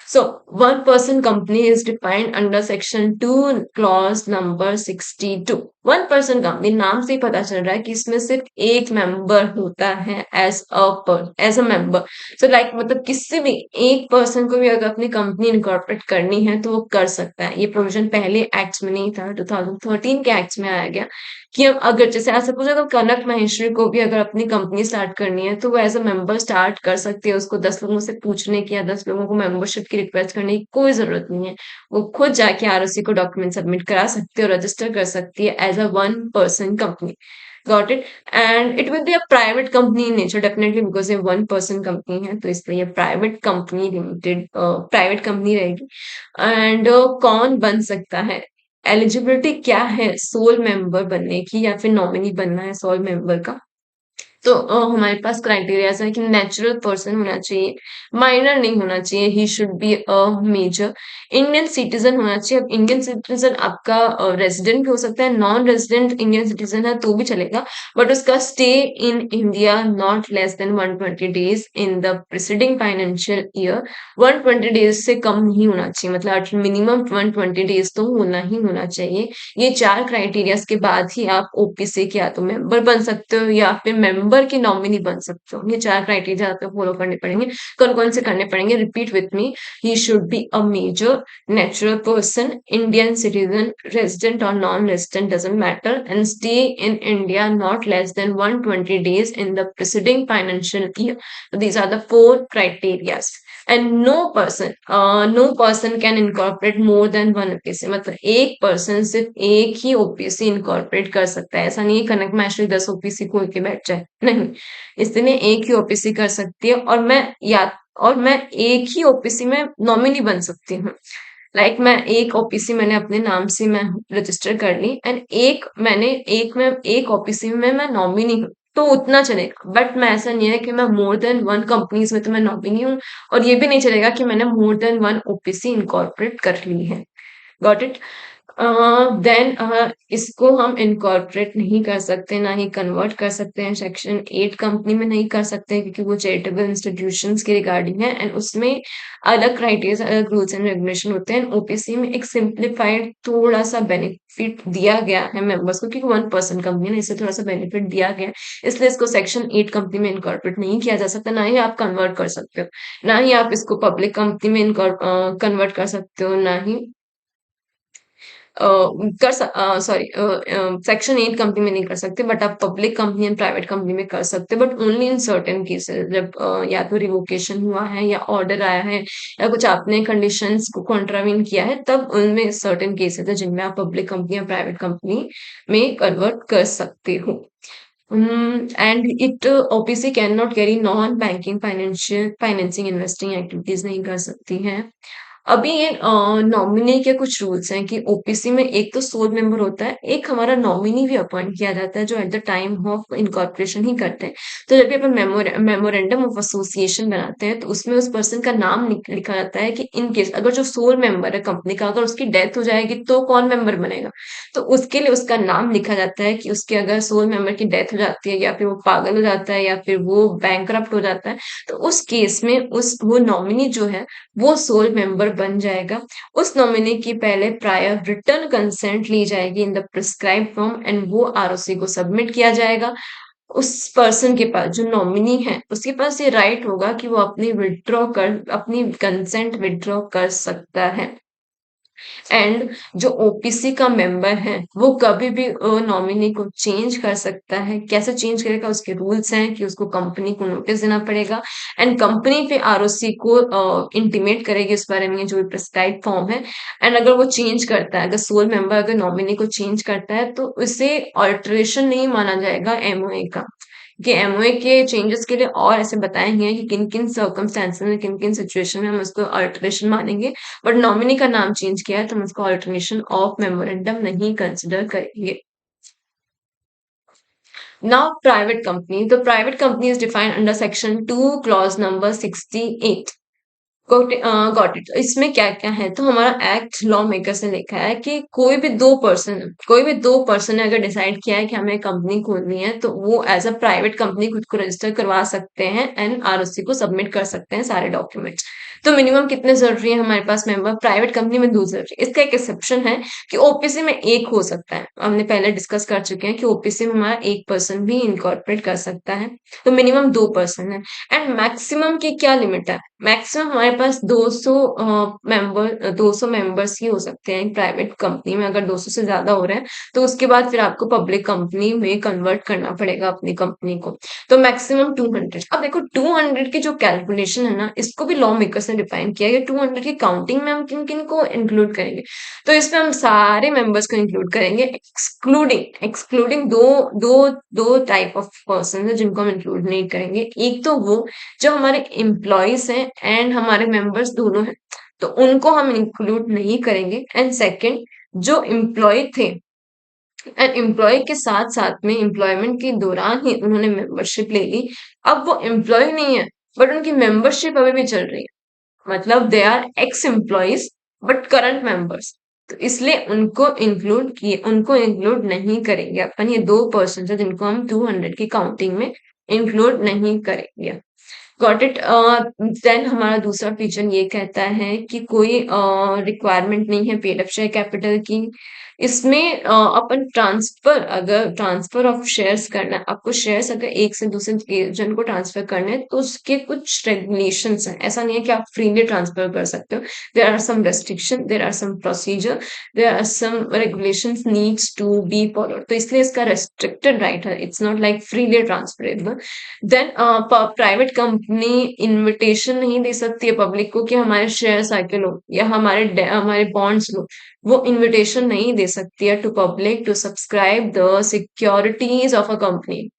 So, one person company is defined under section 2 clause number 62. One person company, नाम से ही पता चल रहा है कि इसमें सिर्फ एक मेंबर होता है as a member. So like मतलब किसी भी एक पर्सन को भी अगर अपनी कंपनी इनकॉर्पोरेट करनी है तो वो कर सकता है। ये प्रोविजन पहले एक्ट्स में नहीं था, 2013 के एक्ट्स में आया गया कि हम अगर जैसे आज सपोज अगर कनक महेश्वरी को भी अगर अपनी कंपनी स्टार्ट करनी है तो वो एज अ मेंबर स्टार्ट कर सकती है। उसको 10 लोगों से पूछने की या 10 लोगों को मेंबरशिप की रिक्वेस्ट करने की कोई जरूरत नहीं है। वो खुद जाके आरओसी को डॉक्यूमेंट सबमिट करा सकती है और रजिस्टर कर सकती है as a one person company. Got it? And it will be a private company in nature definitely, because ये वन पर्सन कंपनी है तो इसलिए private company limited private company रहेगी। एंड कौन बन सकता है, एलिजिबिलिटी क्या है सोल मेंबर बनने की या फिर नॉमिनी बनना है सोल मेंबर का? तो हमारे पास क्राइटेरियाज है कि नेचुरल पर्सन होना चाहिए, माइनर नहीं होना चाहिए, he should be a major, Indian citizen होना चाहिए। अब इंडियन सिटीजन आपका रेजिडेंट भी हो सकता है, नॉन रेजिडेंट इंडियन सिटीजन है तो भी चलेगा, बट उसका stay in India not less than 120 days in the preceding financial year. 120 days से कम नहीं होना चाहिए, मतलब मिनिमम 120 डेज तो होना ही होना चाहिए। ये चार क्राइटेरियाज के बाद ही आप ओपीसी के या तो मेंबर बन सकते हो या फिर मेंबर की नॉमिनी बन सकते हो। ये चार क्राइटेरिया आपको फॉलो करने पड़ेंगे। कौन कौन से करने पड़ेंगे, repeat with me. He should be a major, natural person, Indian citizen, resident और non resident doesn't matter, and stay in India not less than 120 days in the preceding financial year. So these are the four criterias. And no person can incorporate more than one OPC, मतलब एक person सिर्फ एक ही OPC incorporate कर सकता है। ऐसा नहीं है कनक महेश्वरी 10 ओपीसी खोल के बैठ जाए, नहीं। इसलिए एक ही ओपीसी कर सकती है, और मैं एक ही ओपीसी में नॉमिनी बन सकती हूँ। लाइक मैं एक ओपीसी मैंने अपने नाम से मैं रजिस्टर कर ली, एंड एक ओपीसी में मैं नॉमिनी हूँ तो उतना चलेगा। बट मैं ऐसा नहीं है कि मैं मोर देन वन कंपनीज में तो मैं नॉमिनी हूँ, और ये भी नहीं चलेगा कि मैंने मोर देन वन ओपीसी इनकॉर्पोरेट कर ली है। Got it? देन इसको हम इनकॉर्पोरेट नहीं कर सकते, ना ही कन्वर्ट कर सकते हैं। सेक्शन 8 कंपनी में नहीं कर सकते क्योंकि वो चैरिटेबल इंस्टीट्यूशंस के रिगार्डिंग है, एंड उसमें अलग क्राइटेरिया, अलग रूल्स एंड रेगुलेशन होते हैं। ओपीसी में एक सिंप्लीफाइड थोड़ा सा बेनिफिट दिया गया है मेंबर्स को, क्योंकि वन पर्सन कंपनी है, इससे थोड़ा सा बेनिफिट दिया गया है, इसलिए इसको सेक्शन 8 कंपनी में इनकॉर्पोरेट नहीं किया जा सकता। ना ही आप कन्वर्ट कर सकते हो, ना ही आप इसको पब्लिक कंपनी में कन्वर्ट कर सकते हो, ना ही सॉरी सेक्शन 8 कंपनी में नहीं कर सकते, बट आप public company and private company में कर सकते हो, but only in certain cases. जब या तो रिवोकेशन हुआ है या ऑर्डर आया है या कुछ आपने कंडीशंस को कॉन्ट्रावीन किया है, तब उनमें सर्टेन केसेस है जिनमें आप पब्लिक कंपनी या प्राइवेट कंपनी में कन्वर्ट कर सकते हो। And it OPC can not carry non banking financial financing investing activities नहीं कर सकती है। अभी ये नॉमिनी के कुछ रूल्स हैं कि ओपीसी में एक तो सोल मेंबर होता है, एक हमारा नॉमिनी भी अपॉइंट किया जाता है जो at the time of incorporation ही करते हैं। तो जब भी अपन मेमोरेंडम ऑफ एसोसिएशन बनाते हैं तो उसमें उस पर्सन का नाम लिखा जाता है कि इन केस अगर जो सोल मेंबर है कंपनी का, अगर उसकी डेथ हो जाएगी तो कौन मेंबर बनेगा। तो उसके लिए उसका नाम लिखा जाता है कि उसके अगर सोल मेंबर की डेथ हो जाती है या फिर वो पागल हो जाता है या फिर वो बैंकरप्ट हो जाता है, तो उस केस में उस वो नॉमिनी जो है वो सोल मेंबर बन जाएगा। उस नॉमिनी की पहले प्रायर रिटर्न कंसेंट ली जाएगी in the prescribe form and वो आरओसी को सबमिट किया जाएगा। उस पर्सन के पास, जो नॉमिनी है, उसके पास ये राइट होगा कि वो अपनी कंसेंट विथड्रॉ कर सकता है। एंड जो ओपीसी का मेंबर है वो कभी भी नॉमिनी को चेंज कर सकता है। कैसे चेंज करेगा, उसके रूल्स हैं कि उसको कंपनी को नोटिस देना पड़ेगा एंड कंपनी फिर आरओसी को इंटीमेट करेगी उस बारे में, जो प्रिस्क्राइब फॉर्म है। एंड अगर वो चेंज करता है, अगर सोल मेंबर अगर नॉमिनी को चेंज करता है तो उसे ऑल्टरेशन नहीं माना जाएगा एमओए का। कि एमओए के चेंजेस के लिए और ऐसे बताए गए हैं कि किन किन सर्कमस्टेंसेस में, किन किन सिचुएशन में हम उसको अल्टरेशन मानेंगे। बट नॉमिनी का नाम चेंज किया है तो हम उसको अल्टरनेशन ऑफ मेमोरेंडम नहीं कंसिडर करेंगे। नाउ प्राइवेट कंपनी, तो private company is defined under section 2 clause number 68। Got it. इसमें क्या क्या है, तो हमारा एक्ट लॉ मेकर्स ने लिखा है कि कोई भी दो पर्सन ने अगर डिसाइड किया है कि हमें कंपनी खोलनी है तो वो एज अ प्राइवेट कंपनी खुद को रजिस्टर करवा सकते हैं एंड आरओसी को सबमिट कर सकते हैं सारे डॉक्यूमेंट्स। तो मिनिमम कितने जरूरी है हमारे पास मेंबर, प्राइवेट कंपनी में 2 जरूरी है। इसका एक एक्सेप्शन है कि ओपीसी में एक हो सकता है, हमने पहले डिस्कस कर चुके हैं कि ओपीसी में हमारा एक पर्सन भी इनकॉर्पोरेट कर सकता है। तो मिनिमम 2 पर्सन है। एंड मैक्सिमम की क्या लिमिट है, मैक्सिमम हमारे पास 200 मेंबर्स ही हो सकते हैं प्राइवेट कंपनी में। अगर 200 से ज्यादा हो रहे हैं तो उसके बाद फिर आपको पब्लिक कंपनी में कन्वर्ट करना पड़ेगा अपनी कंपनी को। तो मैक्सिमम 200। अब देखो 200 की जो कैलकुलेशन है ना, इसको भी लॉ मेकर्स ने डिफाइन किया है कि 200 की काउंटिंग में हम किन किन को इंक्लूड करेंगे। तो इसमें हम सारे मेंबर्स को इंक्लूड करेंगे, एक्सक्लूडिंग एक्सक्लूडिंग दो दो दो टाइप ऑफ पर्सन है जिनको हम इंक्लूड नहीं करेंगे। एक तो वो जो हमारे एम्प्लॉयज हैं एंड हमारे मेंबर्स दोनों हैं, तो उनको हम इंक्लूड नहीं करेंगे। एंड सेकंड, जो एम्प्लॉय थे एंड एम्प्लॉय के साथ साथ में एम्प्लॉयमेंट के दौरान ही उन्होंने मेंबरशिप ले ली, अब वो एम्प्लॉय नहीं है बट उनकी मेंबरशिप अभी भी चल रही है, मतलब they are ex employees but current members. तो इसलिए उनको इंक्लूड नहीं करेंगे अपन। ये 2 पर्सन है जिनको हम 200 की काउंटिंग में इंक्लूड नहीं करेंगे। Got it. देन हमारा दूसरा फीचर ये कहता है कि कोई रिक्वायरमेंट नहीं है पेड अप शेयर कैपिटल की। इसमें अपन अगर ट्रांसफर ऑफ शेयर्स करना है, आपको शेयर्स अगर एक से दूसरे जन को ट्रांसफर करने हैं तो उसके कुछ रेगुलेशंस हैं। ऐसा नहीं है कि आप फ्रीली ट्रांसफर कर सकते हो। There are some restriction, there are some procedure, there are some regulations needs to be followed. तो इसलिए इसका रेस्ट्रिक्टेड राइट है, it's not like freely transferable. Then private company invitation नहीं दे सकती है पब्लिक को कि हमारे शेयर्स आके लो या हमारे बॉन्ड्स लो। वो इनविटेशन नहीं दे सकती है to public to subscribe the securities of a company.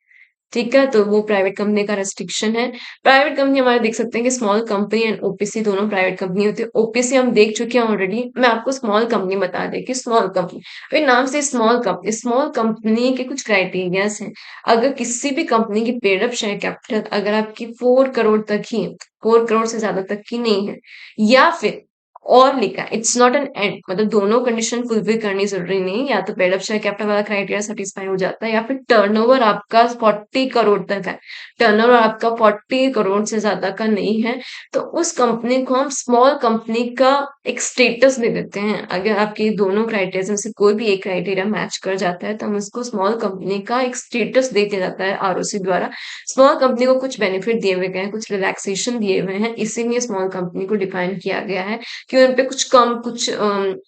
ठीक है, तो वो प्राइवेट कंपनी का रेस्ट्रिक्शन है। प्राइवेट कंपनी हमारे देख सकते हैं कि स्मॉल कंपनी एंड ओपीसी दोनों प्राइवेट कंपनी होती है। ओपीसी हम देख चुके हैं ऑलरेडी, मैं आपको स्मॉल कंपनी बता दे कि स्मॉल कंपनी, फिर नाम से स्मॉल कंपनी के कुछ क्राइटेरियाज हैं। अगर किसी भी कंपनी की पेड अप शेयर कैपिटल अगर आपकी 4 करोड़ तक ही है, 4 करोड़ से ज्यादा तक की नहीं है, या फिर और लिखा है इट्स नॉट एन एंड, मतलब दोनों कंडीशन फुलफिल करनी जरूरी नहीं, या तो पेड अप शेयर कैपिटल वाला क्राइटेरिया सेटिस्फाई हो जाता है या फिर टर्नओवर आपका 40 करोड़ तक है, टर्नओवर आपका 40 करोड़ से ज्यादा का नहीं है, तो उस कंपनी को हम स्मॉल कंपनी का एक स्टेटस दे देते हैं। अगर आपके दोनों क्राइटेरिया में से कोई भी एक क्राइटेरिया मैच कर जाता है तो हम उसको स्मॉल कंपनी का एक स्टेटस दे दिया जाता है आरओसी द्वारा। स्मॉल कंपनी को कुछ बेनिफिट दिए हुए गए हैं, कुछ रिलैक्सेशन दिए हुए हैं, इसीलिए स्मॉल कंपनी को डिफाइन किया गया है कि उन पे कुछ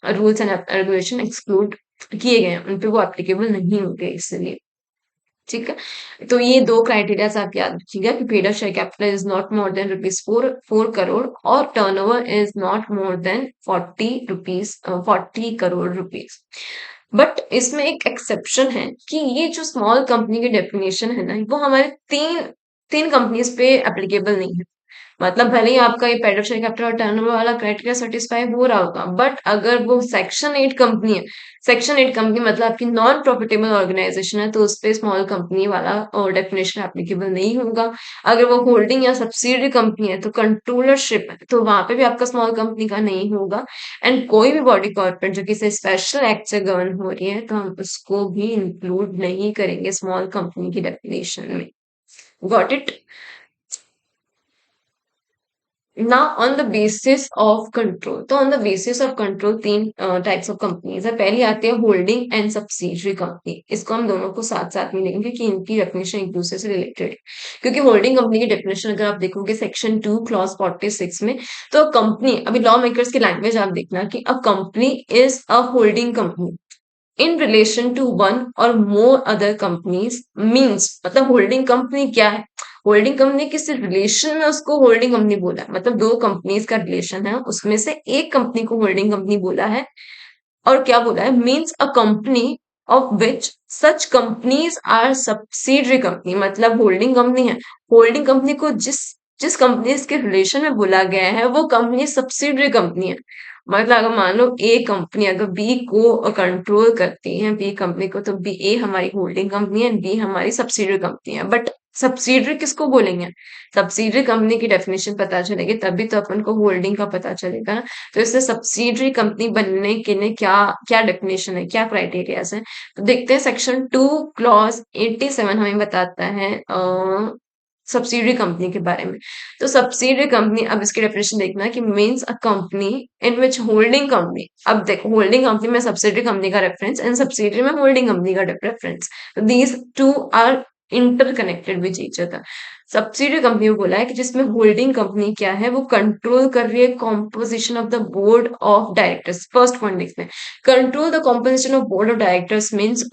रूल्स एंड रेगुलेशन एक्सक्लूड किए गए हैं, उन पे वो एप्लीकेबल नहीं होंगे इसलिए। ठीक है, तो ये 2 क्राइटेरिया आप याद रखिएगा कि paid up share capital is not more than rupees 4 crore और turnover is not more than 40 crore rupees. But इसमें एक एक्सेप्शन है कि ये जो स्मॉल कंपनी की डेफिनेशन है ना, वो हमारे तीन तीन कंपनीज पे एप्लीकेबल नहीं है। मतलब भले ही आपका ये पेड अप शेयर कैपिटल और टर्नओवर वाला क्राइटेरिया सेटिस्फाई हो रहा होगा, बट अगर वो सेक्शन 8 कंपनी है, सेक्शन 8 कंपनी मतलब आपकी नॉन प्रॉफिटेबल ऑर्गेनाइजेशन है, तो उस पे स्मॉल कंपनी वाला डेफिनेशन एप्लीकेबल नहीं होगा। अगर वो होल्डिंग या सब्सिडियरी कंपनी है, तो कंट्रोलरशिप है, तो वहां पे भी आपका स्मॉल कंपनी का नहीं होगा। एंड कोई भी बॉडी कॉर्पोरेट जो किसी स्पेशल एक्ट से गवर्न हो रही है, तो हम उसको भी इंक्लूड नहीं करेंगे स्मॉल कंपनी की डेफिनेशन में। Got it? ना on the basis of control, तो on the basis of control तीन टाइप्स ऑफ कंपनीज है। पहली आती है होल्डिंग एंड सब्सिडियरी कंपनी। इसको हम दोनों को साथ साथ में लेंगे कि इनकी डेफिनेशन एक दूसरे से रिलेटेड है। क्योंकि होल्डिंग कंपनी की डेफिनेशन अगर आप देखोगे सेक्शन 2 क्लॉज 46 में, तो कंपनी, अभी लॉ मेकर्स की लैंग्वेज आप देखना कि a company is a holding company in relation to one or more other companies. Means मतलब होल्डिंग कंपनी क्या है? होल्डिंग कंपनी किस रिलेशन में उसको होल्डिंग कंपनी बोला है, मतलब दो कंपनीज का रिलेशन है, उसमें से एक कंपनी को होल्डिंग कंपनी बोला है। और क्या बोला है? Means a company of which such companies are subsidiary company. मतलब होल्डिंग कंपनी है, होल्डिंग कंपनी को जिस जिस कंपनीज के रिलेशन में बोला गया है वो कंपनी सब्सिडरी कंपनी है। मतलब अगर मान लो ए कंपनी अगर बी को कंट्रोल करती है, बी कंपनी को, तो बी ए हमारी होल्डिंग कंपनी है, बी हमारी सब्सिडरी कंपनी है। बट सब्सिडरी किसको बोलेंगे? सब्सिडरी कंपनी की डेफिनेशन पता चलेगी तभी तो अपन को होल्डिंग का पता चलेगा ना। तो इससे सब्सिडरी कंपनी बनने के लिए क्या क्या डेफिनेशन है, क्या क्राइटेरियाज है, तो देखते हैं। सेक्शन 2 क्लॉज 87 हमें बताता है सब्सिडरी कंपनी के बारे में। तो सब्सिडरी कंपनी, अब इसकी डेफिनेशन देखना कि means a company in which holding company, अब देखो होल्डिंग कंपनी में सब्सिडरी कंपनी का रेफरेंस एंड सब्सिडरी में होल्डिंग कंपनी का reference, these two are interconnected with each other. Subsidiary company को बोला है कि जिसमें होल्डिंग कंपनी क्या है, वो कंट्रोल कर रही है composition of the board of directors. First point देखते हैं, control the composition of board of directors means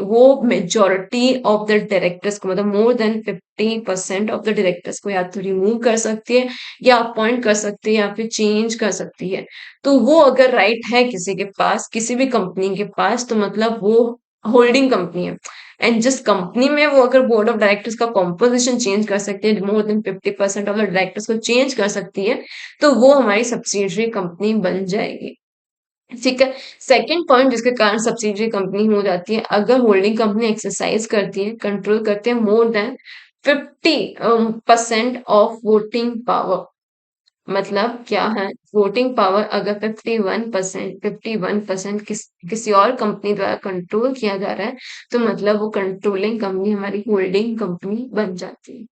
वो मेजोरिटी ऑफ द डायरेक्टर्स को, मतलब more than 50% of the directors को या तो रिमूव कर सकती है, या अपॉइंट कर सकती है, या फिर चेंज कर सकती है। तो वो अगर राइट है किसी के पास, किसी भी कंपनी के पास, तो मतलब वो होल्डिंग कंपनी है। एंड जिस कंपनी में वो अगर बोर्ड ऑफ डायरेक्टर्स का कॉम्पोजिशन चेंज कर सकती है, more than 50% of the directors को चेंज कर सकती है, तो वो हमारी सब्सिडियरी कंपनी बन जाएगी। ठीक है। सेकंड पॉइंट जिसके कारण सब्सिडियरी कंपनी हो जाती है, अगर होल्डिंग कंपनी एक्सरसाइज करती है, कंट्रोल करते हैं more than 50% of voting power. मतलब क्या है? वोटिंग पावर अगर 51% किसी और कंपनी द्वारा कंट्रोल किया जा रहा है, तो मतलब वो कंट्रोलिंग कंपनी हमारी होल्डिंग कंपनी बन जाती है।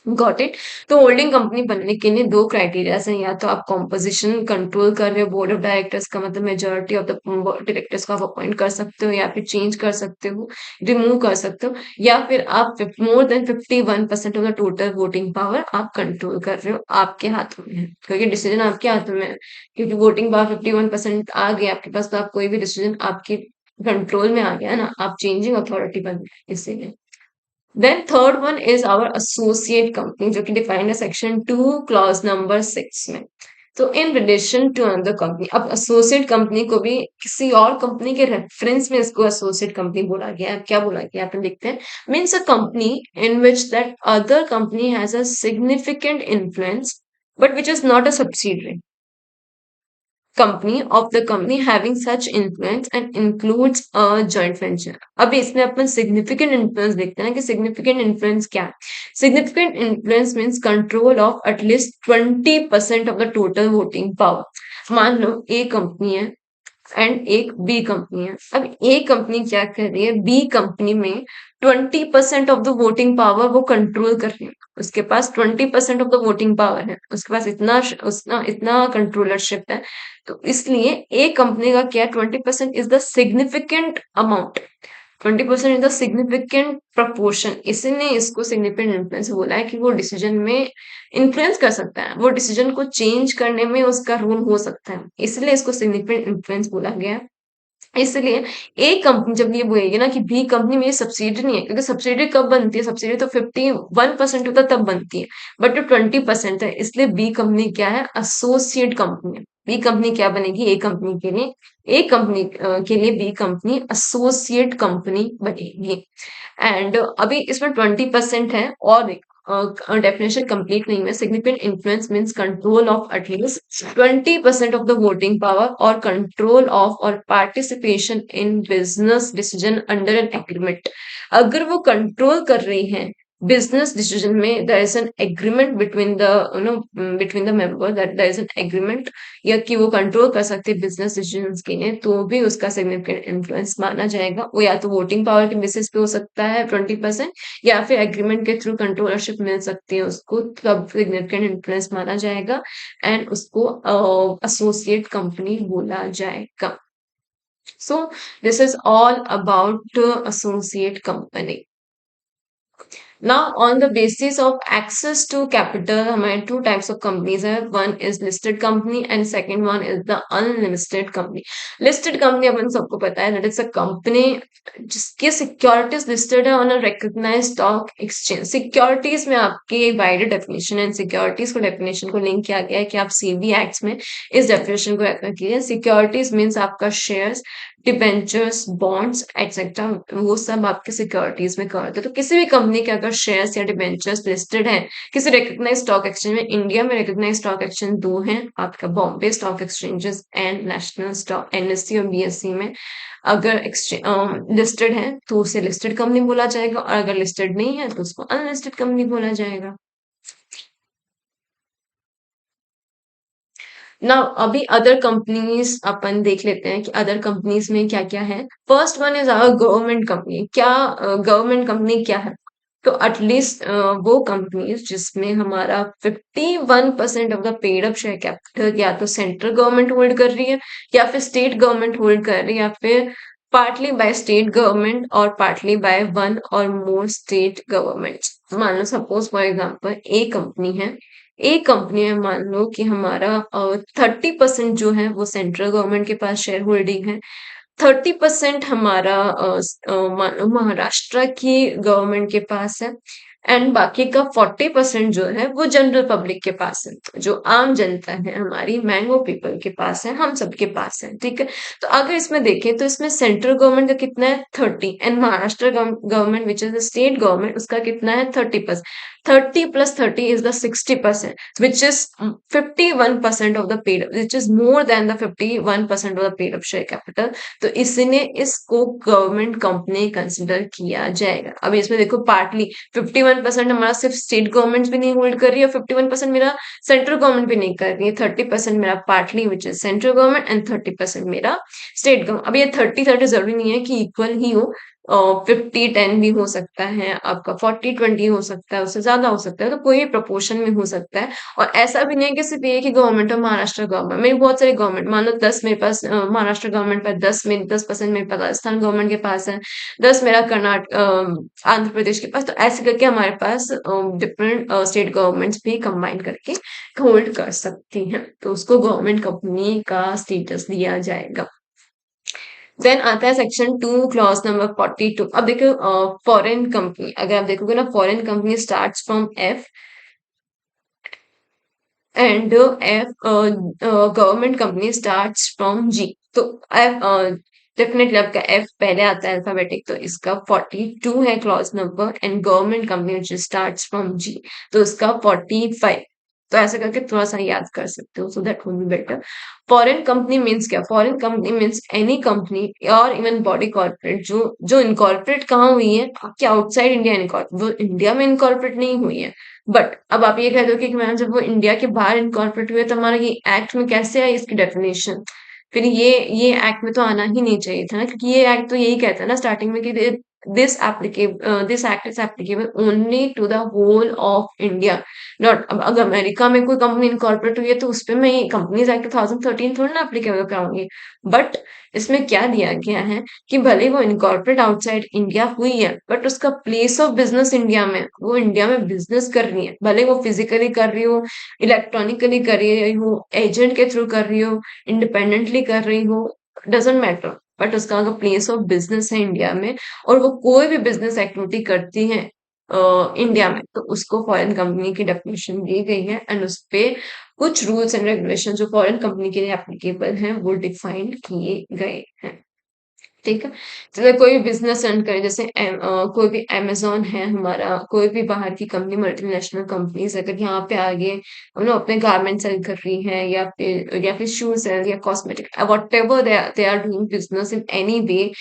Got it? तो होल्डिंग कंपनी बनने के लिए दो क्राइटेरियाज हैं, या तो आप कॉम्पोजिशन कंट्रोल कर रहे हो बोर्ड ऑफ डायरेक्टर्स का, मतलब मेजोरिटी ऑफ द डायरेक्टर्स को आप अपॉइंट कर सकते हो, या फिर चेंज कर सकते हो, रिमूव कर सकते हो, या फिर आप more than 51% of the total voting power आप कंट्रोल कर रहे हो। आपके हाथों में है, क्योंकि डिसीजन आपके हाथों में है। क्योंकि वोटिंग पावर 51% आ गया आपके पास, तो आप कोई भी डिसीजन आपके कंट्रोल में आ गया ना, आप चेंजिंग अथॉरिटी बन गए इसीलिए। Then third one is our associate company, जो कि डिफाइंड है सेक्शन 2 क्लॉज नंबर 6 में। तो in relation to another company, अब एसोसिएट कंपनी को भी किसी और कंपनी के रेफरेंस में इसको एसोसिएट कंपनी बोला गया है। क्या बोला गया है अपन देखते हैं। Means a company in which that other company has a significant influence but which is not a subsidiary company of the company having such influence and includes a joint venture। अब इसमें अपन significant influence देखते हैं कि significant influence क्या है। significant influence means control of at least 20% of the total voting power। मान लो ए company है and एक बी कंपनी है। अब ए कंपनी क्या कर रही है, बी कंपनी में 20% ऑफ द वोटिंग पावर वो कंट्रोल कर रही है। उसके पास 20% ऑफ द वोटिंग पावर है, उसके पास इतना उतना इतना कंट्रोलरशिप है। तो इसलिए ए कंपनी का क्या, 20% is the significant amount, 20% is the significant proportion. इसीने इसको सिग्निफिकेंट इन्फ्लुएंस बोला है कि वो डिसीजन में इन्फ्लुएंस कर सकता है, वो डिसीजन को चेंज करने में उसका रोल हो सकता है, इसलिए इसको सिग्निफिकेंट इन्फ्लुएंस बोला गया है। इसलिए ए कंपनी जब ये बोलेगी ना कि बी कंपनी मेरी सब्सिडी नहीं है, क्योंकि सब्सिडी कब बनती है, सब्सिडी तो 51% होता है तब बनती है, बट जो 20% है, इसलिए बी कंपनी क्या है, एसोसिएट कंपनी है। बी कंपनी क्या बनेगी ए कंपनी के लिए, ए कंपनी के लिए बी कंपनी एसोसिएट कंपनी बनेगी। एंड अभी इसमें 20% है और डेफिनेशन कंप्लीट नहीं है। Significant influence means control of at least 20% of the voting power or control of or participation in business decision under an agreement. अगर वो कंट्रोल कर रही हैं बिजनेस डिसीजन में, there is an agreement between the between the member, that there is an agreement, या कि वो control कर सकते हैं बिजनेस डिसीजंस के लिए, तो भी उसका सिग्निफिकेंट इन्फ्लुएंस माना जाएगा। वो या तो वोटिंग पावर के बेसिस पे हो सकता है 20%, या फिर एग्रीमेंट के थ्रू कंट्रोलरशिप मिल सकती है उसको, तब सिग्निफिकेंट इन्फ्लुएंस माना जाएगा एंड उसको एसोसिएट कंपनी बोला जाएगा। So this is all about associate company. Now, on the basis of access to capital, हमारे two types of companies है. One is listed company and second one is the unlisted company. Listed company अपन सबको पता है, that is a company जिसके securities listed है on a recognised stock exchange. Securities में आपकी वाइड डेफिनेशन है, सिक्योरिटीज को डेफिनेशन को लिंक किया गया है कि आप सीबी एक्ट में इस डेफिनेशन को रेफर कीजिए। सिक्योरिटीज मीन्स आपका शेयर्स, डिबेंचर्स, बॉन्ड्स एक्सेट्रा, वो सब आपके सिक्योरिटीज में कवर होते हैं। तो किसी भी कंपनी के अगर शेयर्स या डिबेंचर्स लिस्टेड हैं किसी रिकॉग्नाइज्ड स्टॉक एक्सचेंज में, इंडिया में रिकॉग्नाइज्ड स्टॉक एक्सचेंज दो हैं, आपका Bombay stock exchanges and national stock NSC और बीएससी में अगर लिस्टेड है तो उसे लिस्टेड कंपनी बोला जाएगा, और अगर लिस्टेड नहीं है तो उसको अनलिस्टेड कंपनी बोला जाएगा। ना अभी अदर कंपनीज अपन देख लेते हैं कि अदर कंपनीज में क्या क्या है। First one is our government company. क्या गवर्नमेंट कंपनी क्या है? तो एटलीस्ट वो कंपनीज जिसमें हमारा 51% of the paid up share capital या तो सेंट्रल गवर्नमेंट होल्ड कर रही है, या फिर स्टेट गवर्नमेंट होल्ड कर रही है, या फिर पार्टली बाय स्टेट गवर्नमेंट और partly by one or more state government. मान लो सपोज फॉर एग्जाम्पल एक कंपनी है, एक कंपनी में मान लो कि हमारा 30% जो है वो सेंट्रल गवर्नमेंट के पास शेयर होल्डिंग है, 30% हमारा मान लो महाराष्ट्र की गवर्नमेंट के पास है, एंड बाकी का 40% जो है वो जनरल पब्लिक के पास है, जो आम जनता है हमारी मैंगो पीपल के पास है, हम सबके पास है। ठीक है, तो अगर इसमें देखें तो इसमें सेंट्रल गवर्नमेंट का कितना है 30, and Maharashtra government which is the state government उसका कितना है 30%। 30 plus 30 is the 60%, which is 51% of the paid, which is more than the 51% of the paid up share capital। तो इसने इसको गवर्नमेंट कंपनी कंसिडर किया जाएगा। अब इसमें देखो पार्टली 51% हमारा सिर्फ स्टेट गवर्नमेंट भी नहीं होल्ड कर रही है, 51% मेरा सेंट्रल गवर्नमेंट भी नहीं कर रही है, 30% मेरा partly which is central government and 30% मेरा स्टेट गवर्नमेंट। अब ये 30-30 जरूरी नहीं है कि इक्वल ही हो, 50-10 भी हो सकता है, आपका 40-20 हो सकता है, उससे ज्यादा हो सकता है, तो कोई भी प्रपोर्शन में हो सकता है। और ऐसा भी नहीं है कि सिर्फ ये कि गवर्नमेंट और महाराष्ट्र गवर्नमेंट, मेरे बहुत सारे गवर्नमेंट, मान लो 10 मेरे पास महाराष्ट्र गवर्नमेंट पर, 10% मेरे पास राजस्थान गवर्नमेंट के पास है, 10 मेरा कर्नाटक आंध्र प्रदेश के पास, तो ऐसे करके हमारे पास डिफरेंट स्टेट गवर्नमेंट्स भी कंबाइन करके होल्ड कर सकती हैं, तो उसको गवर्नमेंट कंपनी का स्टेटस दिया जाएगा। देन आता है सेक्शन 2 क्लॉज नंबर 42। अब देखो फॉरेन कंपनी, अगर आप देखोगे ना foreign company starts from F and F, government company starts from G. तो एफ डेफिनेटली आपका एफ पहले आता है अल्फाबेटिक, तो इसका 42 है clause number, and government company which starts from G तो इसका 45। तो ऐसे करके थोड़ा सा याद कर सकते हो, so that will be better. Foreign company means क्या? Foreign company means any company और इवन बॉडी कॉर्पोरेट जो जो इनकॉर्पोरेट कहाँ हुई है कि आउटसाइड इंडिया इनकॉर्पोरेट, वो इंडिया में इनकॉर्पोरेट नहीं हुई है। बट अब आप ये कह दो कि मैम जब वो इंडिया के बाहर इनकॉर्पोरेट हुए तो हमारा ये एक्ट में कैसे आई इसकी डेफिनेशन? फिर ये एक्ट में तो आना ही नहीं चाहिए था ना, क्योंकि ये एक्ट तो यही कहता है ना स्टार्टिंग में कि this act is applicable only to the whole of India, not. अब अगर अमेरिका में कोई कंपनी इनकॉर्पोरेट हुई है तो उसपे मैं कंपनीज एक्ट 2013 थोड़ी ना एप्लीकेबल कराऊंगी। बट इसमें क्या दिया गया है कि भले वो इनकॉर्पोरेट आउटसाइड इंडिया हुई है, बट उसका प्लेस ऑफ बिजनेस इंडिया में, वो इंडिया में बिजनेस कर रही है, भले वो फिजिकली कर रही हो, इलेक्ट्रॉनिकली कर रही हो, एजेंट के थ्रू कर रही हो, इंडिपेंडेंटली कर रही हो, डजेंट मैटर, बट उसका अगर प्लेस ऑफ बिजनेस है इंडिया में और वो कोई भी बिजनेस एक्टिविटी करती है इंडिया में, तो उसको फॉरेन कंपनी की डेफिनेशन दी गई है, एंड उस पे कुछ रूल्स एंड रेगुलेशन जो फॉरेन कंपनी के लिए एप्लीकेबल हैं वो डिफाइंड किए गए हैं। ठीक है? जैसे कोई भी बिज़नेस रन करे, जैसे कोई भी अमेज़न है हमारा, कोई भी बाहर की कंपनी, मल्टीनेशनल कंपनीज़ अगर यहाँ पे आगे अपने गारमेंट सेल कर रही हैं, या फिर शू सेल या cosmetic, whatever they are doing business in any way,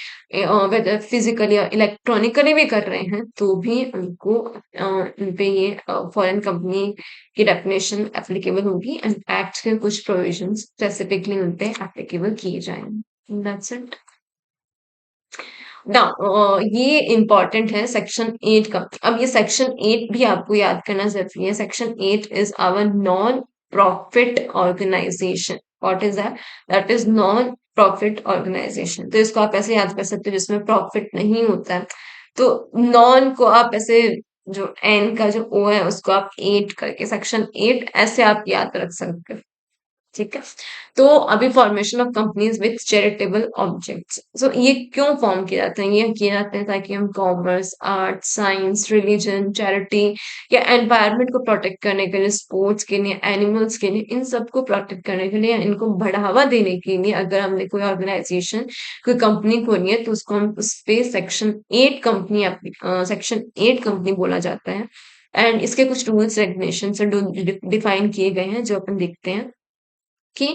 whether physically या इलेक्ट्रॉनिकली भी कर रहे हैं, तो भी उनको उन पे ये फॉरेन कंपनी की डेफिनिशन एप्लीकेबल होगी, एंड एक्ट के कुछ प्रोविजंस स्पेसिफिकली उन पे एप्लीकेबल किए जाएँगे। That's it. ये इम्पोर्टेंट है सेक्शन 8 का। अब ये सेक्शन 8 भी आपको याद करना जरूरी है। Section 8 is our non profit organisation. What is that? That is non profit organisation. तो इसको आप ऐसे याद कर सकते हो, जिसमें प्रॉफिट नहीं होता है। तो नॉन को आप ऐसे, जो एन का जो ओ है उसको आप 8 करके, सेक्शन 8 ऐसे आप याद रख सकते हो। ठीक है। तो अभी formation of companies with charitable objects, so ये क्यों फॉर्म किए जाते हैं? ये किए जाते हैं ताकि हम commerce, art, science, religion, charity या एनवायरनमेंट को प्रोटेक्ट करने के लिए, स्पोर्ट्स के लिए, एनिमल्स के लिए, इन सबको प्रोटेक्ट करने के लिए, इनको बढ़ावा देने के लिए, अगर हमने कोई ऑर्गेनाइजेशन, कोई कंपनी खोली है, तो उसको हम उस पे सेक्शन 8 कंपनी बोला जाता है। एंड इसके कुछ रूल्स रेगुलेशन डिफाइन किए गए हैं, जो अपन देखते हैं कि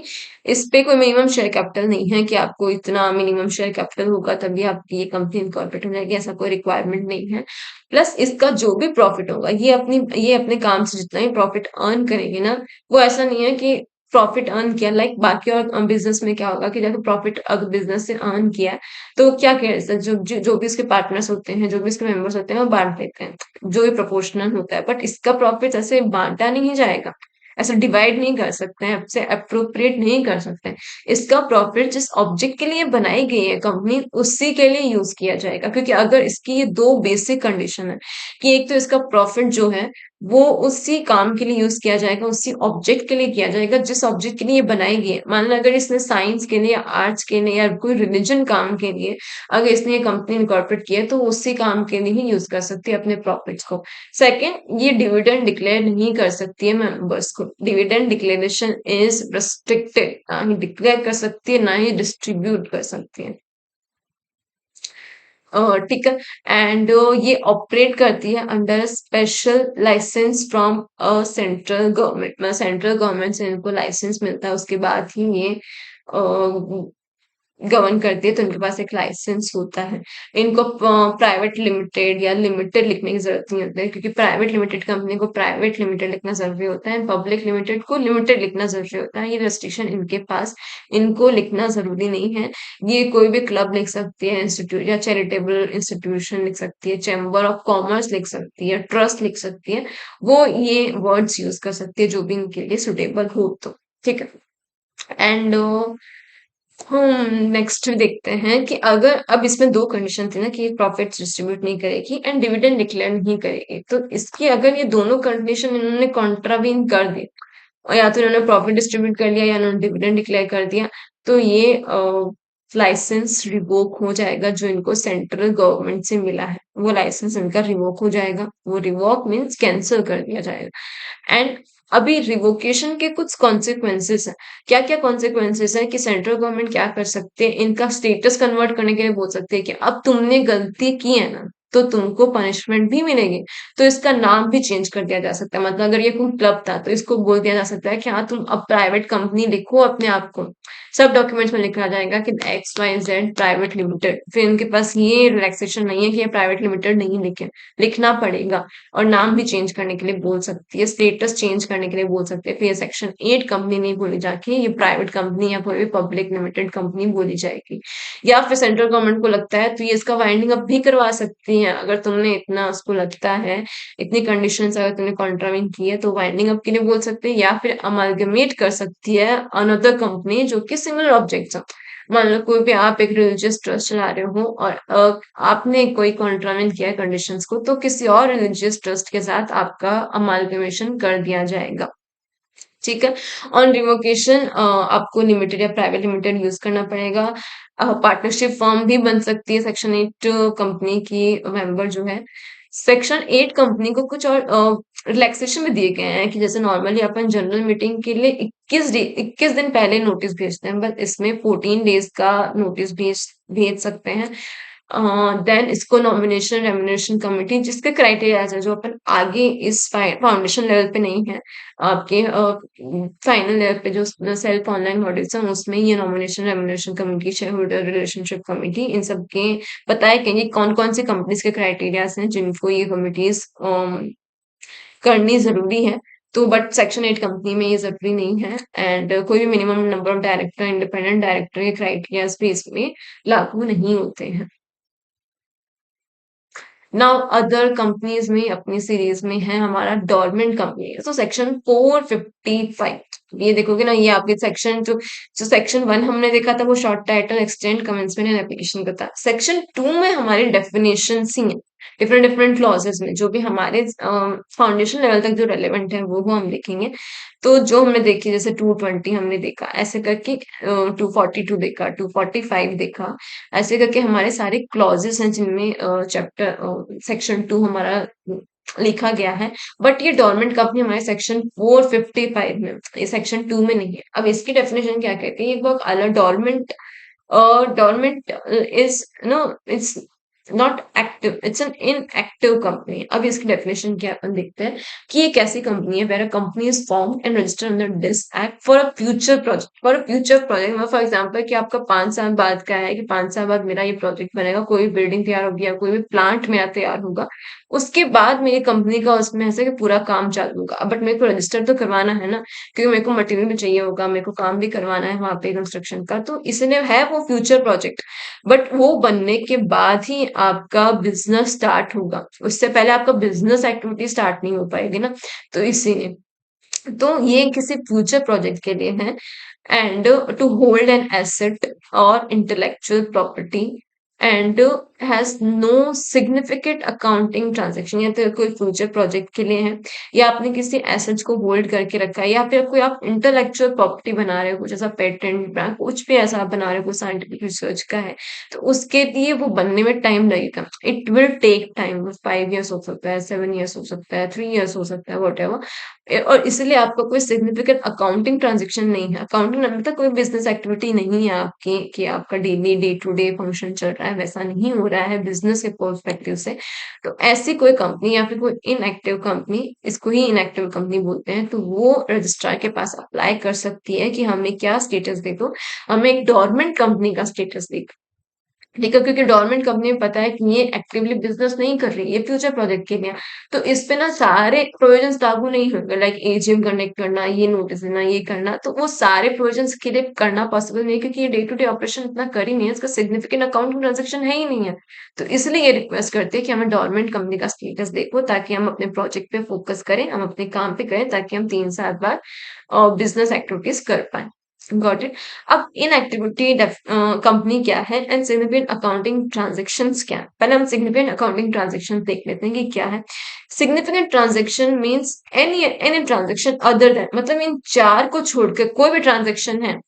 इस पे कोई मिनिमम शेयर कैपिटल नहीं है कि आपको इतना मिनिमम शेयर कैपिटल होगा तभी आपकी ये कंपनी इनकॉर्पोरेट हो जाएगी, ऐसा कोई रिक्वायरमेंट नहीं है। प्लस इसका जो भी प्रॉफिट होगा, ये अपने काम से जितना ही प्रॉफिट अर्न करेंगे ना, वो ऐसा नहीं है कि प्रॉफिट अर्न किया, लाइक बाकी और बिजनेस में क्या होगा कि जब प्रॉफिट अगर बिजनेस से अर्न किया है, तो क्या कह सकते, जो भी उसके पार्टनर्स होते हैं, जो भी उसके मेंबर्स होते हैं, वो बांट देते हैं, जो भी प्रोपोर्शनल होता है। बट इसका प्रॉफिट ऐसे बांटा नहीं जाएगा, ऐसे डिवाइड नहीं कर सकते हैं, ऐसे अप्रोप्रिएट नहीं कर सकते हैं। इसका प्रॉफिट जिस ऑब्जेक्ट के लिए बनाई गई है कंपनी, उसी के लिए यूज किया जाएगा। क्योंकि अगर इसकी ये दो बेसिक कंडीशन है कि एक तो इसका प्रॉफिट जो है वो उसी काम के लिए यूज किया जाएगा, उसी ऑब्जेक्ट के लिए किया जाएगा जिस ऑब्जेक्ट के लिए ये बनाई गई है। मान लो अगर इसने साइंस के लिए, आर्ट्स के लिए, या कोई रिलीजन काम के लिए अगर इसने ये कंपनी इनकॉर्पोरेट की है, तो उसी काम के लिए ही यूज कर सकती है अपने प्रॉफिट्स को। सेकंड, ये डिविडेंड डिक्लेयर नहीं कर सकती है मेंबर्स को। डिविडेंड डिक्लेरेशन इज रिस्ट्रिक्टेड, ना ही डिक्लेयर कर सकती है, ना ही डिस्ट्रीब्यूट कर सकती है। ठीक है। एंड ये ऑपरेट करती है under special licence from a central government. मतलब सेंट्रल गवर्नमेंट से इनको लाइसेंस मिलता है, उसके बाद ही ये गवर्न करती है, तो इनके पास एक लाइसेंस होता है। इनको प्राइवेट लिमिटेड या लिमिटेड लिखने की जरूरत नहीं होती है, क्योंकि प्राइवेट लिमिटेड कंपनी को प्राइवेट लिमिटेड लिखना जरूरी होता है, पब्लिक लिमिटेड को लिमिटेड लिखना जरूरी होता है। ये रेस्ट्रिक्शन इनके पास, इनको लिखना जरूरी नहीं है। ये कोई भी क्लब लिख सकती है, इंस्टीट्यूट या चैरिटेबल इंस्टीट्यूशन लिख सकती है, चैम्बर ऑफ कॉमर्स लिख सकती है, ट्रस्ट लिख सकती है। वो ये वर्ड्स यूज कर सकती है जो भी इनके लिए सुटेबल हो, तो ठीक है। एंड हम नेक्स्ट देखते हैं कि अगर अब इसमें दो कंडीशन थी ना, कि प्रॉफिट डिस्ट्रीब्यूट नहीं करेगी एंड डिविडेंड डिक्लेयर नहीं करेगी, तो इसकी अगर ये दोनों कंडीशन इन्होंने कॉन्ट्रावीन कर दी, और या तो इन्होंने प्रॉफिट डिस्ट्रीब्यूट कर लिया या इन्होंने डिविडेंड डिक्लेयर कर दिया, तो ये लाइसेंस रिवोक हो जाएगा। जो इनको सेंट्रल गवर्नमेंट से मिला है, वो लाइसेंस इनका रिवोक हो जाएगा। वो रिवोक मीन्स कैंसिल कर दिया जाएगा। एंड अभी रिवोकेशन के कुछ कॉन्सिक्वेंसेस हैं। क्या क्या कॉन्सिक्वेंसेस है कि सेंट्रल गवर्नमेंट क्या कर सकते हैं, इनका स्टेटस कन्वर्ट करने के लिए बोल सकते हैं कि अब तुमने गलती की है ना, तो तुमको पनिशमेंट भी मिलेगी। तो इसका नाम भी चेंज कर दिया जा सकता है। मतलब अगर ये कोई क्लब था, तो इसको बोल दिया जा सकता है कि हाँ, तुम अब प्राइवेट कंपनी लिखो अपने आप को। सब डॉक्यूमेंट्स में लिखा जाएगा कि XYZ प्राइवेट लिमिटेड। फिर इनके पास ये रिलैक्सेशन नहीं है कि ये प्राइवेट लिमिटेड नहीं लिखे, लिखना पड़ेगा। और नाम भी चेंज करने के लिए बोल सकती है, स्टेटस चेंज करने के लिए बोल सकते हैं। फिर ये सेक्शन 8 कंपनी नहीं बोली जाके ये प्राइवेट कंपनी या कोई भी पब्लिक लिमिटेड कंपनी बोली जाएगी। या फिर सेंट्रल गवर्नमेंट को लगता है तो ये इसका वाइंडिंग अप भी करवा सकती है। अगर तुमने इतना उसको लगता है, इतनी कंडीशंस अगर तुमने कॉन्ट्रावेंट की है, तो वाइंडिंग अप के लिए बोल सकते हैं, या फिर अमालगमेट कर सकती है अनदर कंपनी जो कि सिमिलर ऑब्जेक्ट्स हो। मान लो कोई भी आप एक रिलीजियस ट्रस्ट चला रहे हो, और आपने कोई कॉन्ट्रावेंट किया है कंडीशंस को, तो किसी और रिलीजियस ट्रस्ट के साथ आपका अमालगमेशन कर दिया जाएगा। ठीक है। ऑन रिवोकेशन आपको लिमिटेड या प्राइवेट लिमिटेड यूज करना पड़ेगा। पार्टनरशिप फर्म भी बन सकती है सेक्शन 8 कंपनी की मेंबर जो है। सेक्शन 8 कंपनी को कुछ और रिलैक्सेशन भी दिए गए हैं कि जैसे नॉर्मली अपन जनरल मीटिंग के लिए 21 दिन पहले नोटिस भेजते हैं, बट इसमें 14 डेज का नोटिस भेज भेज सकते हैं। देन इसको नॉमिनेशन रेमुनरेशन कमेटी जिसके क्राइटेरिया है जो अपन आगे इस फाउंडेशन लेवल पे नहीं है, आपके फाइनल लेवल पे जो सेल्फ ऑनलाइन मॉड्यूल्स हैं उसमें ये nomination remuneration committee, share holder relationship committee, इन सब के बताए गए कौन कौन सी कंपनीज के क्राइटेरियाज हैं जिनको ये कमिटीज करनी ज़रूरी है। तो बट सेक्शन 8 कंपनी में ये ज़रूरी नहीं है, एंड कोई भी minimum number of director, independent director के क्राइटेरियाज भी इसमें लागू नहीं होते हैं। नाउ अदर कंपनीज में अपनी सीरीज में है हमारा डोरमेंट कंपनी, तो सेक्शन 455 ये देखोगे ना, ये आपके सेक्शन जो सेक्शन 1 हमने देखा था वो short title extend commencement and application का था। सेक्शन 2 में हमारी डेफिनेशन ही है, डिफरेंट डिफरेंट क्लॉजेस में जो भी हमारे फाउंडेशन लेवल तक जो रेलेवेंट है वो हम देखेंगे। तो जो हमने देखी जैसे 220 हमने देखा, ऐसे करके 242 देखा, 245 देखा, ऐसे करके हमारे सारे क्लॉजेस हैं जिनमें चैप्टर सेक्शन 2 हमारा लिखा गया है। बट ये डोरमेंट कंपनी हमारे सेक्शन 455 में, ये सेक्शन 2 में नहीं है। अब इसकी डेफिनेशन क्या कहती है, ये बहुत अलग dormant, dormant is no it's not active, it's an inactive company। अब इसकी डेफिनेशन क्या है अपन देखते हैं कि ये कैसी कंपनी है। Where a company is form and registered under this act for a future project, for a future project, for example कि आपका 5 साल बाद का है कि 5 साल बाद मेरा ये प्रोजेक्ट बनेगा, कोई भी बिल्डिंग तैयार होगी या कोई भी प्लांट मेरा तैयार होगा, उसके बाद मेरी कंपनी का उसमें ऐसे कि पूरा काम चालू होगा। बट मेरे को रजिस्टर तो करवाना है ना, क्योंकि मेरे को मटेरियल भी चाहिए होगा, मेरे को काम भी करवाना है वहां पे कंस्ट्रक्शन का, तो इसलिए है वो फ्यूचर प्रोजेक्ट। बट वो बनने के बाद ही आपका बिजनेस स्टार्ट होगा, उससे पहले आपका बिजनेस एक्टिविटी स्टार्ट नहीं हो पाएगी ना। तो इसीलिए तो ये किसी फ्यूचर प्रोजेक्ट के लिए है। And to hold an asset और intellectual property and has no significant accounting transaction, या तो कोई फ्यूचर प्रोजेक्ट के लिए है, या आपने किसी एसेट्स को होल्ड करके रखा है, या फिर कोई आप इंटेलेक्चुअल प्रॉपर्टी बना रहे हो, कुछ ऐसा पेटेंट कुछ भी ऐसा आप बना रहे हो, कोई साइंटिफिक रिसर्च का है, तो उसके लिए वो बनने में टाइम लगेगा। It will take time, 5 years हो सकता है, 7 years हो सकता है, 3 years हो सकता है, वट और इसलिए आपका कोई सिग्निफिकेंट अकाउंटिंग ट्रांजेक्शन नहीं है। अकाउंटिंग मतलब कोई बिजनेस एक्टिविटी नहीं है आपकी कि आपका daily day to day function चल रहा है, वैसा नहीं हो रहा है बिजनेस के पर्सपेक्टिव से। तो ऐसी कोई कंपनी या फिर कोई इनएक्टिव कंपनी, इसको ही इनएक्टिव कंपनी बोलते हैं, तो वो रजिस्ट्रार के पास अप्लाई कर सकती है कि हमें क्या स्टेटस दे दो, हमें एक डोरमेंट कंपनी का स्टेटस दे दो। ठीक है, क्योंकि डोरमेंट कंपनी में पता है कि ये एक्टिवली बिजनेस नहीं कर रही, ये फ्यूचर प्रोजेक्ट के लिए है। तो इस पे ना सारे प्रोविजंस लागू नहीं होंगे, लाइक एजीएम कनेक्ट करना, ये नोटिस देना, ये करना, तो वो सारे प्रोविजंस के लिए करना पॉसिबल नहीं है, क्योंकि ये डे टू डे ऑपरेशन इतना कर ही नहीं है, इसका सिग्निफिकेंट अकाउंटिंग ट्रांजेक्शन है ही नहीं है। तो इसलिए ये रिक्वेस्ट करते हैं कि हमें डोरमेंट कंपनी का स्टेटस देखो, ताकि हम अपने प्रोजेक्ट पे फोकस करें, हम अपने काम पे करें, ताकि हम 3 साल बाद बिजनेस एक्टिविटीज कर पाए। Got it. अब इनएक्टिविटी कंपनी क्या है एंड सिग्निफिकेंट अकाउंटिंग ट्रांजेक्शंस क्या है, पहले हम सिग्निफिकेंट अकाउंटिंग ट्रांजेक्शन देख लेते हैं कि क्या है। Significant transaction means any any transaction other than, मतलब इन चार को छोड़कर कोई भी ट्रांजेक्शन है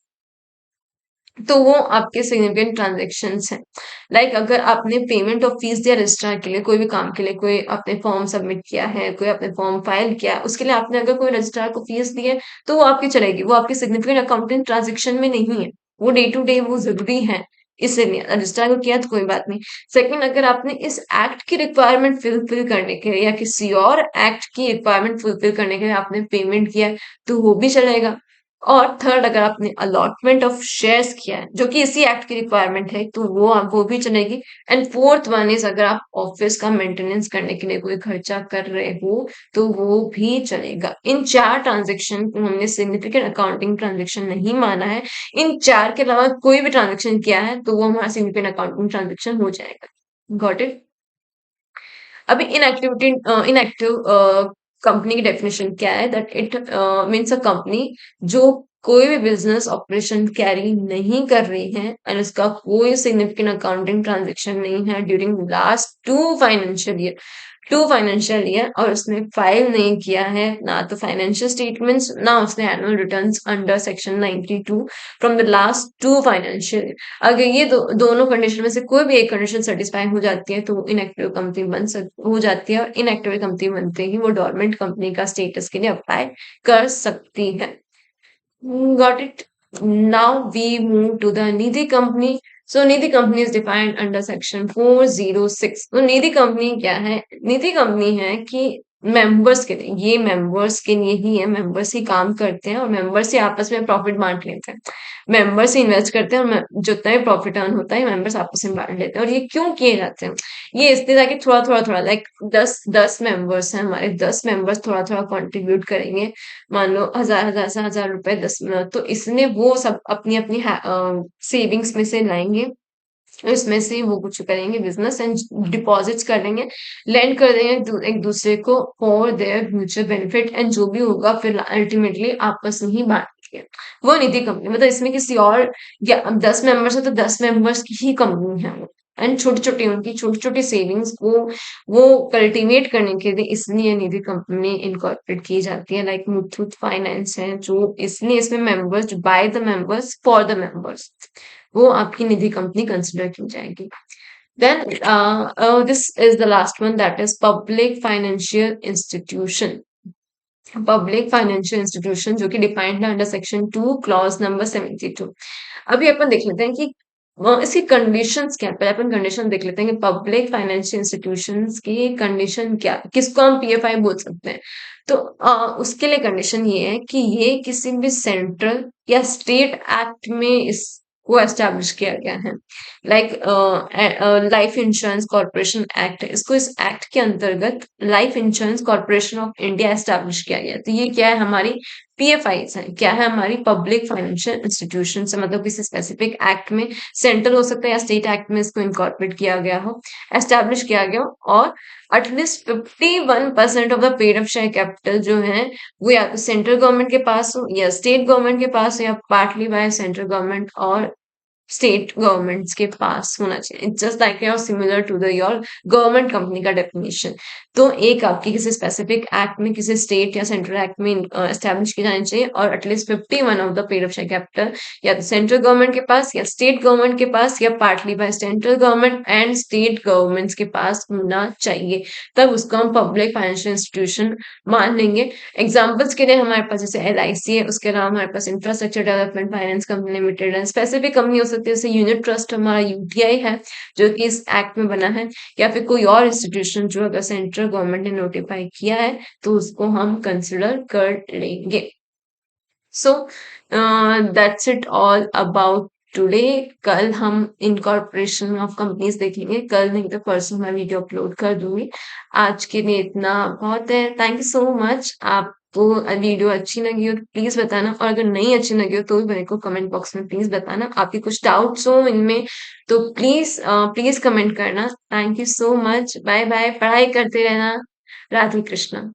तो वो आपके सिग्निफिकेंट ट्रांजेक्शन्स हैं। लाइक अगर आपने पेमेंट ऑफ फीस दिया रजिस्ट्रार के लिए, कोई भी काम के लिए, कोई आपने फॉर्म सबमिट किया है, कोई आपने फॉर्म फाइल किया है, उसके लिए आपने अगर कोई रजिस्ट्रार को फीस दी है, तो वो आपकी चलेगी, वो आपके सिग्निफिकेंट अकाउंटिंग ट्रांजेक्शन में नहीं है, वो डे टू डे वो जरूरी है, इसलिए रजिस्ट्रार को किया तो कोई बात नहीं। सेकंड, अगर आपने इस एक्ट की रिक्वायरमेंट फुलफिल करने के लिए या किसी और एक्ट की रिक्वायरमेंट फुलफिल करने के लिए आपने पेमेंट किया है, तो वो भी चलेगा। और थर्ड, अगर आपने अलॉटमेंट ऑफ शेयर्स किया है जो कि इसी एक्ट की रिक्वायरमेंट है, तो वो भी चलेगी। एंड फोर्थ वन इज अगर आप ऑफिस का मेंटेनेंस करने के लिए कोई खर्चा कर रहे हो, तो वो भी चलेगा। इन चार ट्रांजेक्शन को हमने सिग्निफिकेंट अकाउंटिंग ट्रांजेक्शन नहीं माना है। इन चार के अलावा कोई भी ट्रांजेक्शन किया है तो वो हमारा सिग्निफिकेंट अकाउंटिंग ट्रांजेक्शन हो जाएगा। Got it. अभी इनएक्टिव कंपनी की डेफिनेशन क्या है, that it means a company जो कोई भी बिजनेस ऑपरेशन कैरी नहीं कर रही है एंड उसका कोई सिग्निफिकेंट अकाउंटिंग ट्रांजेक्शन नहीं है during last 2 financial year. Two financial year और उसने फाइल नहीं किया है ना तो फाइनेंशियल स्टेटमेंट्स ना उसने annual returns under section 92 from the last two financial year. अगर ये दोनों कंडीशन में से कोई भी एक कंडीशन सेटिस्फाई हो जाती है तो वो इनएक्टिव कंपनी हो जाती है, और इनएक्टिव कंपनी बनते ही वो डोरमेंट कंपनी का स्टेटस के लिए अप्लाई कर सकती है। Got it. Now we move to the Nidhi company. So Nidhi company is defined under section 406. तो निधि कंपनी क्या है? निधि कंपनी है कि मेंबर्स के लिए, ये मेंबर्स के लिए ही है, मेंबर्स ही काम करते हैं और मेंबर्स ही आपस में प्रॉफिट बांट लेते हैं। मेंबर्स ही इन्वेस्ट करते हैं और जितना भी प्रॉफिट अर्न होता है मेंबर्स आपस में बांट लेते हैं। और ये क्यों किए जाते हैं? ये इसलिए ताकि थोड़ा थोड़ा थोड़ा लाइक 10 मेंबर्स हैं हमारे, 10 मेंबर्स थोड़ा थोड़ा कंट्रीब्यूट करेंगे, मान लो हजार रुपए 10 मिनट, तो इसलिए वो सब अपनी अपनी सेविंग्स में से लाएंगे, इसमें से वो कुछ करेंगे बिजनेस एंड डिपॉजिट्स कर लेंगे, लेंड कर देंगे एक दूसरे को for their mutual benefit, and जो भी होगा फिर अल्टीमेटली आपस में ही बांटेंगे। वो निधि कंपनी, मतलब इसमें किसी और, या अब 10 मेंबर्स है तो 10 मेंबर्स की ही कंपनी है वो, एंड छोटी छोटी उनकी छोटी छोटी सेविंग्स को वो कल्टीवेट करने के लिए इसलिए निधि कंपनी इनकॉर्पोरेट की जाती है, लाइक मुथूट फाइनेंस है जो, इसलिए इसमें members by the members for the members, वो आपकी निधि कंपनी कंसिडर की जाएगी। Then this is the last one, that is public financial institution. Public financial institution जो कि डिफाइंड है अंडर सेक्शन 2 क्लॉज नंबर 72। अभी अपन देख लेते हैं कि इसकी कंडीशंस क्या है। पहले अपन कंडीशन देख लेते हैं कि पब्लिक फाइनेंशियल इंस्टीट्यूशंस की कंडीशन क्या, किसको हम पीएफआई बोल सकते हैं। तो उसके लिए कंडीशन ये है कि ये किसी भी सेंट्रल या स्टेट एक्ट में इसको एस्टेब्लिश किया गया है, like life insurance corporation act है, इसको इस एक्ट के अंतर्गत life insurance corporation of India establish किया गया। तो ये क्या है, हमारी पीएफआईज है, क्या है, हमारी पब्लिक फाइनेंशियल इंस्टीट्यूशन से, मतलब किसी स्पेसिफिक एक्ट में, सेंट्रल हो सकता है या स्टेट एक्ट में इसको इनकॉर्पोरेट किया गया हो, एस्टेब्लिश किया गया हो, और at least 51% of the paid up share capital जो है वो या तो सेंट्रल गवर्नमेंट के पास हो या स्टेट गवर्नमेंट के पास हो या पार्टली बाय सेंट्रल गवर्नमेंट और स्टेट गवर्नमेंट्स के पास होना चाहिए। It's just like your similar to the your government company का डेफिनेशन। तो एक आपकी किसी स्पेसिफिक एक्ट में, किसी स्टेट या सेंट्रल एक्ट में एस्टेब्लिश की जानी चाहिए, और at least 51 of the paid up share capital या तो सेंट्रल गवर्नमेंट के पास या स्टेट गवर्नमेंट के पास या partly by central government and state governments के पास होना चाहिए, तब उसको हम पब्लिक फाइनेंशियल इंस्टीट्यूशन मान लेंगे। एग्जाम्पल्स के लिए हमारे पास जैसे एलआईसी है, उसके अलावा हमारे पास infrastructure development finance company limited है, स्पेसिफिक कंपनी हो सकती है जैसे यूनिट ट्रस्ट हमारा यूटीआई है जो कि इस एक्ट में बना है, या फिर कोई और इंस्टीट्यूशन जो अगर सेंट्रल गवर्नमेंट ने नोटिफाई किया है तो उसको हम कंसिडर कर लेंगे। So that's it all about today. कल हम इनकॉर्पोरेशन ऑफ कंपनीज देखेंगे, कल नहीं तो परसों मैं वीडियो अपलोड कर दूंगी। आज के लिए इतना बहुत है। Thank you so much. आपको वीडियो अच्छी लगी हो तो प्लीज बताना, और अगर नहीं अच्छी लगी हो तो भी मेरे को कमेंट बॉक्स में प्लीज बताना। आपके कुछ डाउट्स हो इनमें तो प्लीज प्लीज कमेंट करना। Thank you so much. Bye bye. पढ़ाई करते रहना। राधे कृष्णा।